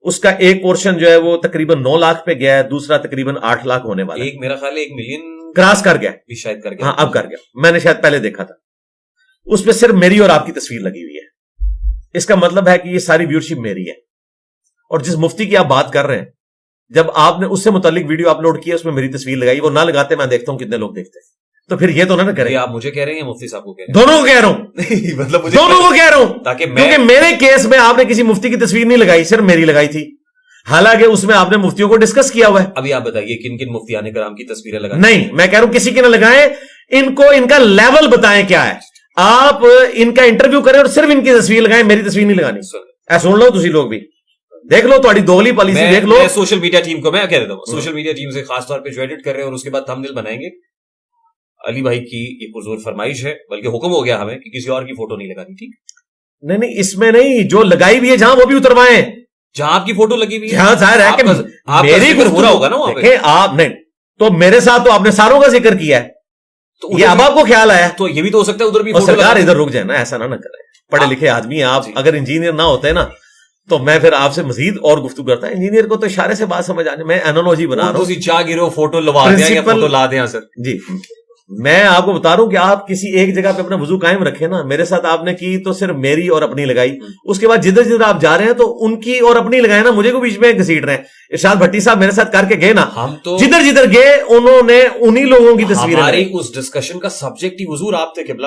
اس کا ایک پورشن جو ہے وہ تقریباً 9 لاکھ پہ گیا ہے, دوسرا تقریباً 8 لاکھ ہونے والا ہے. ایک میرا خیال 1 ملین کراس کر گیا, شاید کر گیا. ہاں اب کر گیا, میں نے شاید پہلے دیکھا تھا. اس پہ صرف میری اور آپ کی تصویر لگی ہوئی ہے. اس کا مطلب ہے کہ یہ ساری ویورشپ میری ہے. اور جس مفتی کی آپ بات کر رہے ہیں, جب آپ نے اس سے متعلق ویڈیو اپلوڈ کی ہے, اس میں میری تصویر لگائی, وہ نہ لگاتے میں دیکھتا ہوں کتنے لوگ دیکھتے ہیں. تو پھر یہ تو نہ کریں. آپ مجھے کہہ رہے ہیں مفتی صاحب کو کہہ رہے ہیں؟ دونوں کو کہہ رہا ہوں. مطلب دونوں کو کہہ رہا ہوں, تاکہ کیونکہ میرے کیس میں آپ نے کسی مفتی کی تصویر نہیں لگائی, صرف میری لگائی تھی. حالانکہ اس میں آپ نے مفتیوں کو ڈسکس کیا ہوا ہے. ابھی آپ بتائیے کن کن مفتیان کرام کی تصویریں لگائیں؟ نہیں, میں کہہ رہا ہوں کسی کی نہ لگائیں, ان کو ان کا لیول بتائیں کیا ہے. آپ ان کا انٹرویو کریں اور صرف ان کی تصویر لگائیں, میری تصویر نہیں لگانی. سن لو تسی لوگ بھی دیکھ لو, تھوڑی دوغلی پالیسی دیکھ لو. سوشل میڈیا ٹیم کو میں کہہ دیتا ہوں, سوشل میڈیا ٹیم سے خاص طور پہ جو ایڈٹ کر رہے ہیں اور اس کے بعد تھمبنیل بنائیں گے, علی بھائی کی یہ پرزور فرمائش ہے, بلکہ حکم ہو گیا ہمیں کہ کسی اور کی فوٹو نہیں لگانی. ٹھیک نہیں, اس میں نہیں, جو لگائی ہوئی ہے جہاں وہ بھی اتروائیں, جہاں آپ کی فوٹو لگی ہوئی ہے. جہاں ظاہر ہے کہ میری ہو رہا ہوگا نا وہاں پہ. آپ نہیں تو میرے ساتھ تو آپ نے ساروں کا ذکر کیا ہے, تو یہ اب آپ کو خیال آیا, تو یہ بھی تو ہو سکتا ہے ادھر بھی. سرکار ادھر رک جائے نا, ایسا نہ کریں, پڑھے لکھے آدمی ہیں آپ. اگر انجینئر نہ ہوتے نا تو میں پھر آپ سے مزید اور گفتگو کرتا. انجینئر کو تو اشارے سے بات سمجھ آنے, میں اینالوجی بنا رہا ہوں. چاہ گرو فوٹو لوا دیں یا فوٹو لا دیں. سر جی, میں آپ کو بتا رہا ہوں کہ آپ کسی ایک جگہ پہ اپنا وضو قائم رکھیں نا. میرے ساتھ آپ نے کی تو صرف میری اور اپنی لگائی, اس کے بعد جدھر جدھر آپ جا رہے ہیں تو ان کی اور اپنی لگائے نا, مجھے کو بیچ میں گھسیٹ رہے ہیں. ارشاد بھٹی صاحب میرے ساتھ کر کے گئے نا, ہم تو جدھر جدھر گئے انہوں نے انہی لوگوں کی تصویریں. ہماری اس ڈسکشن کا سبجیکٹ ہی حضور آپ تھے قبلہ,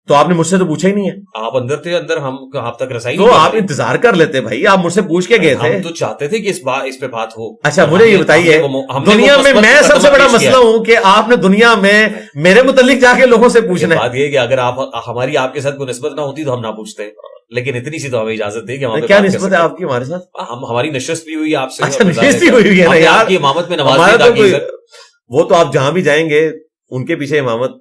تو آپ نے مجھ سے تو پوچھا ہی نہیں ہے. آپ اندر تھے, اندر ہم آپ تک رسائی. تو آپ انتظار کر لیتے بھائی, آپ مجھ سے پوچھ کے گئے تھے. ہم تو چاہتے تھے کہ اس پہ بات ہو. اچھا مجھے یہ بتائیے, دنیا میں سب سے بڑا مسئلہ ہوں کہ آپ نے دنیا میں میرے متعلق جا کے لوگوں سے پوچھنا ہے. بات یہ کہ اگر آپ کے ساتھ کوئی نسبت نہ ہوتی تو ہم نہ پوچھتے, لیکن اتنی سی تو ہمیں اجازت دے کہ کیا نسبت ہے آپ کی ہمارے ساتھ. ہماری نشست بھی ہوئی آپ سے. اچھا نشست بھی ہوئی ہے نا یار, کی امامت میں نماز. وہ تو آپ جہاں بھی جائیں گے ان کے پیچھے امامت,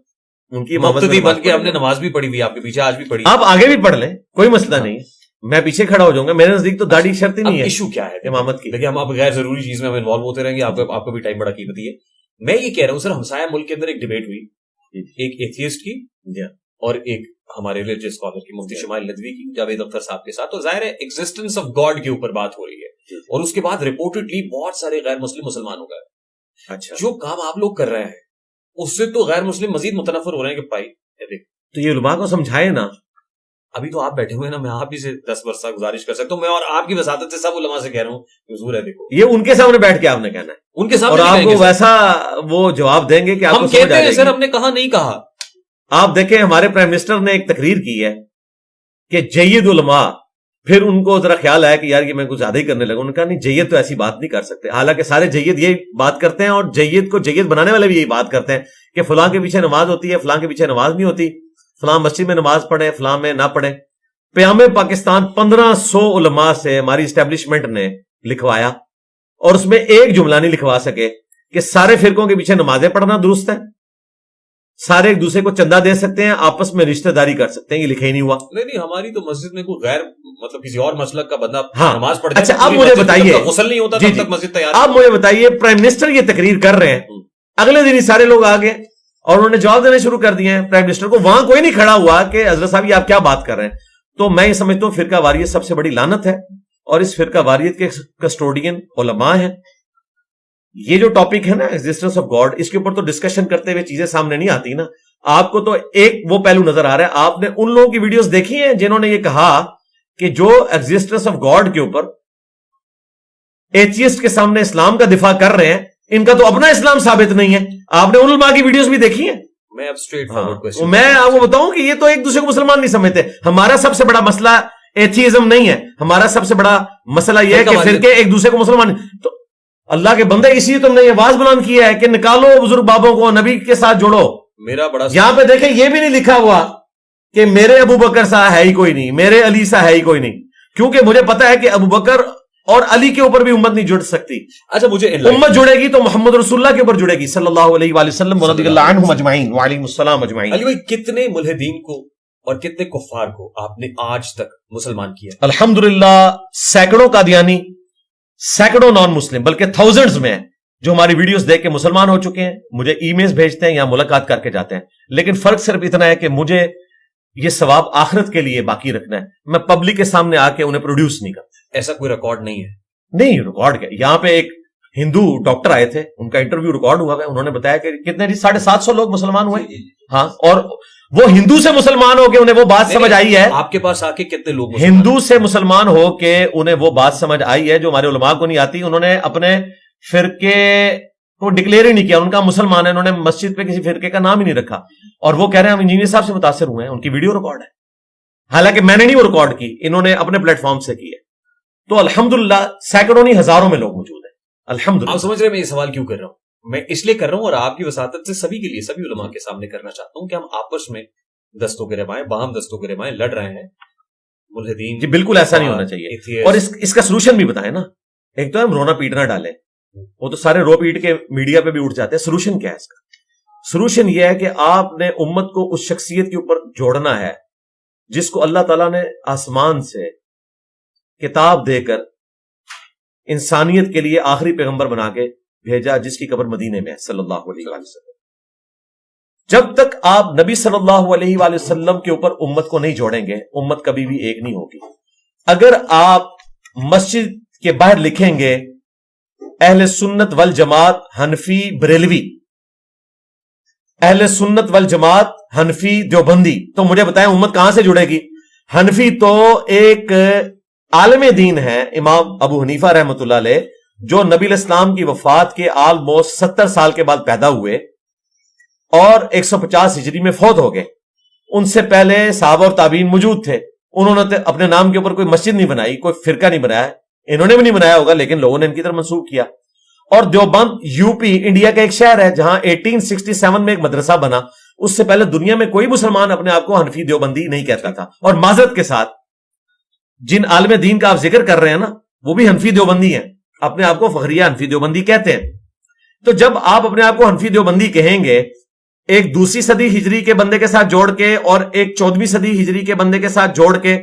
ان کی مقتدی بن کے ہم نے نماز بھی پڑھی ہوئی آپ کے پیچھے, آج بھی پڑھی. آپ آگے بھی پڑھ لیں, کوئی مسئلہ نہیں ہے, میں پیچھے کھڑا ہو جاؤں گا. میرے نزدیک تو داڑھی شرط ہی نہیں ہے. ایشو کیا ہے امامت کی, لیکن ہم آپ غیر ضروری چیز میں ہم انوالو ہوتے رہیں گے. آپ کو بھی ٹائم بڑا قیمتی ہے. میں یہ کہہ رہا ہوں سر, ہمسایہ ملک کے اندر ایک ڈیبیٹ ہوئی, ایک ایتھیسٹ کی اور ایک ہمارے ریلیجیس اسکالر کی, مفتی شمائل ندوی کی, جاوید اختر صاحب کے ساتھ. تو ظاہر ہے ایگزسٹنس آف گاڈ کے اوپر بات ہو رہی ہے, اور اس کے بعد رپورٹڈلی بہت سارے غیر مسلم مسلمان ہو گئے. اچھا, جو کام آپ لوگ کر رہے ہیں اس سے تو غیر مسلم مزید متنفر ہو رہے ہیں کہ بھائی تو یہ علماء کو سمجھائے نا. ابھی تو آپ بیٹھے ہوئے نا, میں آپ ہی سے 10 برسہ گزارش کر سکتا ہوں, میں اور آپ کی وساطت سے سب علماء سے کہہ رہا ہوں حضور ہے دیکھو, یہ ان کے سامنے بیٹھ کے آپ نے کہنا ہے, ان کے سامنے, اور آپ کو ویسا وہ جواب دیں گے کہ آپ کو کہتے ہیں سر ہم نے کہا نہیں کہا. آپ دیکھیں ہمارے پرائم منسٹر نے ایک تقریر کی ہے کہ جید علماء, پھر ان کو ذرا خیال آیا کہ یار یہ میں کچھ زیادہ ہی کرنے لگا. انہوں نے کہا نہیں, جید تو ایسی بات نہیں کر سکتے. حالانکہ سارے جید یہی بات کرتے ہیں, اور جید کو جید بنانے والے بھی یہی بات کرتے ہیں کہ فلاں کے پیچھے نماز ہوتی ہے, فلاں کے پیچھے نماز نہیں ہوتی, فلاں مسجد میں نماز پڑھیں, فلاں میں نہ پڑھیں. پیام پاکستان 1500 علماء سے ہماری اسٹیبلشمنٹ نے لکھوایا, اور اس میں ایک جملہ نہیں لکھوا سکے کہ سارے فرقوں کے پیچھے نمازیں پڑھنا درست ہے, سارے ایک دوسرے کو چندہ دے سکتے ہیں, آپس میں رشتہ داری کر سکتے ہیں. یہ لکھے ہی نہیں ہوا. نہیں, ہماری تو مسجد میں کوئی غیر مطلب کسی اور مسلک کا بندہ نماز پڑھتا ہے. اچھا اب مجھے بتائیے, غسل نہیں ہوتا تب تک مسجد تیار. اب مجھے بتائیے, پرائم منسٹر یہ تقریر کر رہے ہیں, اگلے دن ہی سارے لوگ آ گئے اور انہوں نے جواب دینے شروع کر دیے ہیں پرائم منسٹر کو. وہاں کوئی نہیں کھڑا ہوا کہ حضرت صاحب یہ آپ کیا بات کر رہے ہیں. تو میں یہ سمجھتا ہوں فرقہ واریت سب سے بڑی لعنت ہے, اور اس فرقہ واریت کے کسٹوڈین علماء ہیں. یہ جو ٹاپک ہے نا ایگزسٹنس آف گاڈ, اس کے اوپر تو ڈسکشن کرتے ہوئے چیزیں سامنے نہیں آتی نا. آپ کو تو ایک وہ پہلو نظر آ رہا ہے. آپ نے ان لوگوں کی ویڈیوز دیکھی ہیں جنہوں نے یہ کہا کہ جو ایگزسٹنس آف گاڈ کے اوپر ایتھیسٹ کے سامنے اسلام کا دفاع کر رہے ہیں, ان کا تو اپنا اسلام ثابت نہیں ہے. آپ نے ان علماء کی ویڈیوز بھی دیکھی ہیں. میں آپ کو بتاؤں کہ یہ تو ایک دوسرے کو مسلمان نہیں سمجھتے. ہمارا سب سے بڑا مسئلہ ایتھیزم نہیں ہے. ہمارا سب سے بڑا مسئلہ یہ ہے کہ فرقے ایک دوسرے کو مسلمان. تو اللہ کے بندے اسی لیے تم نے یہ آواز بلند کیا ہے کہ نکالو بزرگ بابوں کو, نبی کے ساتھ جوڑو. میرا بڑا یہاں پہ دیکھیں یہ بھی نہیں لکھا ہوا کہ میرے ابو بکر صاحب ہے ہی کوئی نہیں, میرے علی صاحب ہے ہی کوئی نہیں, کیونکہ مجھے پتا ہے کہ ابو بکر اور علی کے اوپر بھی امت نہیں جڑ سکتی. اچھا مجھے امت جڑے گی تو محمد رسول اللہ کے اوپر جڑے گی صلی اللہ علیہ وآلہ وسلم رضی اللہ عنہم اجمعین وعلیہم السلام اجمعین. علی بھائی کتنے ملحدین کو اور کتنے کفار کو آپ نے آج تک مسلمان کیا؟ الحمدللہ سینکڑوں قادیانی, سینکڑوں نان مسلم, بلکہ تھاؤزنڈز میں ہیں جو ہماری ویڈیوز دیکھ کے مسلمان ہو چکے ہیں, مجھے ای میلز بھیجتے ہیں یا ملاقات کر کے جاتے ہیں. لیکن فرق صرف اتنا ہے کہ مجھے یہ ثواب آخرت کے لیے باقی رکھنا ہے, میں پبلک کے سامنے آ کے انہیں پروڈیوس نہیں کرتا. ایسا کوئی ریکارڈ نہیں ہے؟ نہیں ریکارڈ کیا, یہاں پہ ایک ہندو ڈاکٹر آئے تھے, ان کا انٹرویو ریکارڈ ہوا ہے, انہوں نے بتایا کہ کتنے جی 750 لوگ مسلمان ہوئے. ہاں, اور وہ ہندو سے مسلمان ہو کے انہیں وہ بات سمجھ آئی ہے. آپ کے پاس آ کے کتنے لوگ ہندو سے مسلمان ہو کے انہیں وہ بات سمجھ آئی ہے جو ہمارے علماء کو نہیں آتی. انہوں نے اپنے فرقے کو ڈکلیئر ہی نہیں کیا, ان کا مسلمان ہے, انہوں نے مسجد پہ کسی فرقے کا نام ہی نہیں رکھا, اور وہ کہہ رہے ہیں ہم انجینئر صاحب سے متاثر ہوئے ہیں, ان کی ویڈیو ریکارڈ ہے, حالانکہ میں نے نہیں وہ ریکارڈ کی, انہوں نے اپنے پلیٹ فارم سے کی ہے. تو الحمدللہ سینکڑوں نہیں ہزاروں میں لوگ موجود ہیں الحمدللہ. آپ سمجھ رہے ہیں میں یہ سوال کیوں کر رہا ہوں؟ میں اس لیے کر رہا ہوں اور آپ کی وساطت سے سبھی کے لیے, سبھی علماء کے سامنے کرنا چاہتا ہوں کہ ہم آپس میں دستوں کے رمائیں, باہم دستوں کے رمائیں لڑ رہے ہیں ملحدین. جی بالکل ایسا نہیں ہونا چاہیے, اور اس کا سلوشن بھی بتائیں نا. ایک تو ہم رونا پیٹنا ڈالیں, وہ تو سارے رو پیٹ کے میڈیا پہ بھی اٹھ جاتے ہیں. سلوشن کیا ہے اس کا؟ سلوشن یہ ہے کہ آپ نے امت کو اس شخصیت کے اوپر جوڑنا ہے جس کو اللہ تعالیٰ نے آسمان سے کتاب دے کر انسانیت کے لیے آخری پیغمبر بنا کے بھیجا, جس کی قبر مدینے میں ہے صلی اللہ علیہ وسلم. جب تک آپ نبی صلی اللہ علیہ وآلہ وسلم کے اوپر امت کو نہیں جوڑیں گے, امت کبھی بھی ایک نہیں ہوگی. اگر آپ مسجد کے باہر لکھیں گے اہل سنت والجماعت حنفی بریلوی, اہل سنت والجماعت حنفی دیوبندی, تو مجھے بتائیں امت کہاں سے جڑے گی؟ حنفی تو ایک عالم دین ہے, امام ابو حنیفہ رحمۃ اللہ علیہ, جو نبی الاسلام کی وفات کے آلموسٹ 70 سال کے بعد پیدا ہوئے اور 150 ہجری میں فوت ہو گئے. ان سے پہلے صحابہ اور تابعین موجود تھے, انہوں نے اپنے نام کے اوپر کوئی مسجد نہیں بنائی, کوئی فرقہ نہیں بنایا, انہوں نے بھی نہیں بنایا ہوگا, لیکن لوگوں نے ان کی طرف منسوخ کیا. اور دیوبند یو پی انڈیا کا ایک شہر ہے جہاں 1867 میں ایک مدرسہ بنا. اس سے پہلے دنیا میں کوئی مسلمان اپنے آپ کو حنفی دیوبندی نہیں کہتا تھا. اور معذرت کے ساتھ جن عالم دین کا آپ ذکر کر رہے ہیں نا, وہ بھی حنفی دیوبندی ہیں, اپنے آپ کو فخریہ حنفی دیوبندی کہتے ہیں. تو جب آپ اپنے آپ کو حنفی دیوبندی کہیں گے ایک 2 صدی ہجری کے بندے کے ساتھ جوڑ کے اور ایک 14 صدی ہجری کے بندے کے ساتھ جوڑ کے,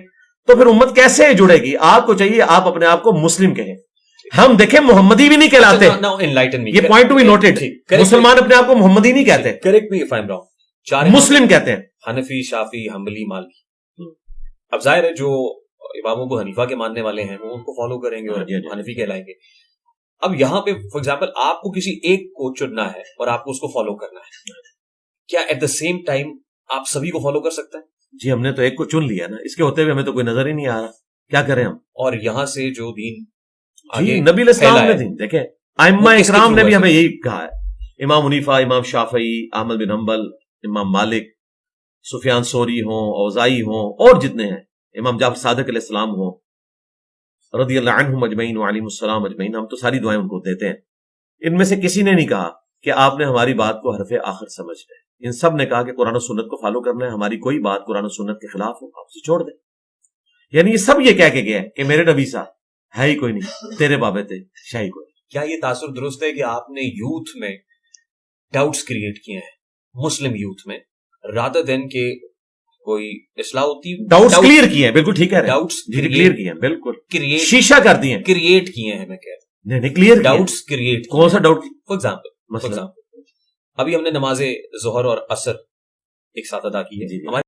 تو پھر امت کیسے جڑے گی؟ آپ کو چاہیے آپ اپنے آپ کو مسلم کہیں. ہم دیکھیں محمدی بھی نہیں کہلاتے, یہ پوائنٹ ٹو بی نوٹڈ. مسلمان اپنے آپ کو محمدی نہیں کہتے, correct me if I am wrong, مسلم کہتے ہیں. حنفی, شافعی, حنبلی, مالکی. اب ظاہر ہے جو امام ابو حنیفہ کے ماننے والے ہیں وہ ان کو فالو کریں گے اور حنفی کہلائیں گے. اب یہاں پہ فار ایگزامپل آپ کو کسی ایک کو چننا ہے اور آپ کو اس کو فالو کرنا ہے, کیا ایٹ دا سیم ٹائم آپ سبھی کو فالو کر سکتے ہیں؟ جی ہم نے تو ایک کو چن لیا نا, اس کے ہوتے ہوئے ہمیں تو کوئی نظر ہی نہیں آ رہا, کیا کریں ہم؟ اور یہاں سے جو دین جی نبی الاسلام نے دین, دیکھیں ائمہ اکرام نے بھی ہمیں یہی کہا ہے, امام حنیفہ, امام شافعی, احمد بن حنبل, امام مالک, سفیان ثوری ہوں, اوزائی ہوں, اور جتنے ہیں, امام جعفر صادق علیہ السلام ہوں رضی اللہ عنہم اجمعین وعلیہم السلام اجمعین, ہم تو ساری دعائیں ان کو دیتے ہیں. ان میں سے کسی نے نہیں کہا کہ آپ نے ہماری بات کو حرف آخر سمجھ لیں. ان سب نے کہا کہ قرآن و سنت کو فالو کرنا ہے, ہماری کوئی بات قرآن و سنت کے خلاف ہو آپ سے چھوڑ دیں. یعنی یہ سب یہ کہہ کے گیا ہے کہ میرے نبی صاحب ہے ہی کوئی نہیں, تیرے بابے تھے شاہی کوئی. کیا یہ تاثر درست ہے کہ آپ نے یوتھ میں ڈاؤٹس کریٹ کیے ہیں, مسلم یوتھ میں, رادر دین کہ کوئی اصلاح ہوتی, ڈاؤٹس کلیئر کیے ہیں؟ بالکل ٹھیک ہے, ڈاؤٹس کلیئر کیے ہیں, بالکل شیشہ کر دیے, کریٹ کیے ہیں. میں کہہ رہا نہیں کلیئر ڈاؤٹس کریٹ. کون سا ڈاؤٹ؟ فار ایگزامپل ابھی ہم نے نماز ظہر اور عصر ایک ساتھ ادا کی ہے, ہمارے